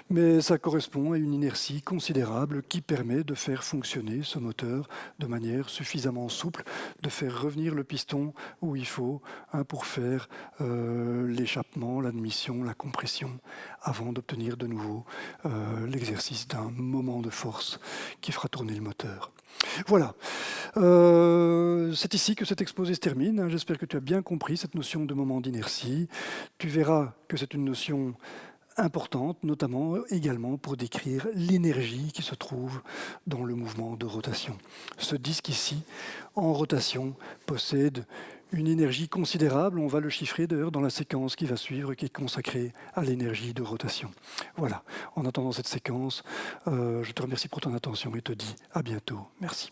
Speaker 1: mais ça correspond à une inertie considérable qui permet de faire fonctionner ce moteur de manière suffisamment souple, de faire revenir le piston où il faut pour faire l'échappement, l'admission, la compression, avant d'obtenir de nouveau l'exercice d'un moment de force qui fera tourner le moteur. Voilà, c'est ici que cet exposé se termine. J'espère que tu as bien compris cette notion de moment d'inertie. Tu verras que c'est une notion importante, notamment également pour décrire l'énergie qui se trouve dans le mouvement de rotation. Ce disque ici, en rotation, possède une énergie considérable. On va le chiffrer d'ailleurs dans la séquence qui va suivre, qui est consacrée à l'énergie de rotation. Voilà, en attendant cette séquence, je te remercie pour ton attention et te dis à bientôt. Merci.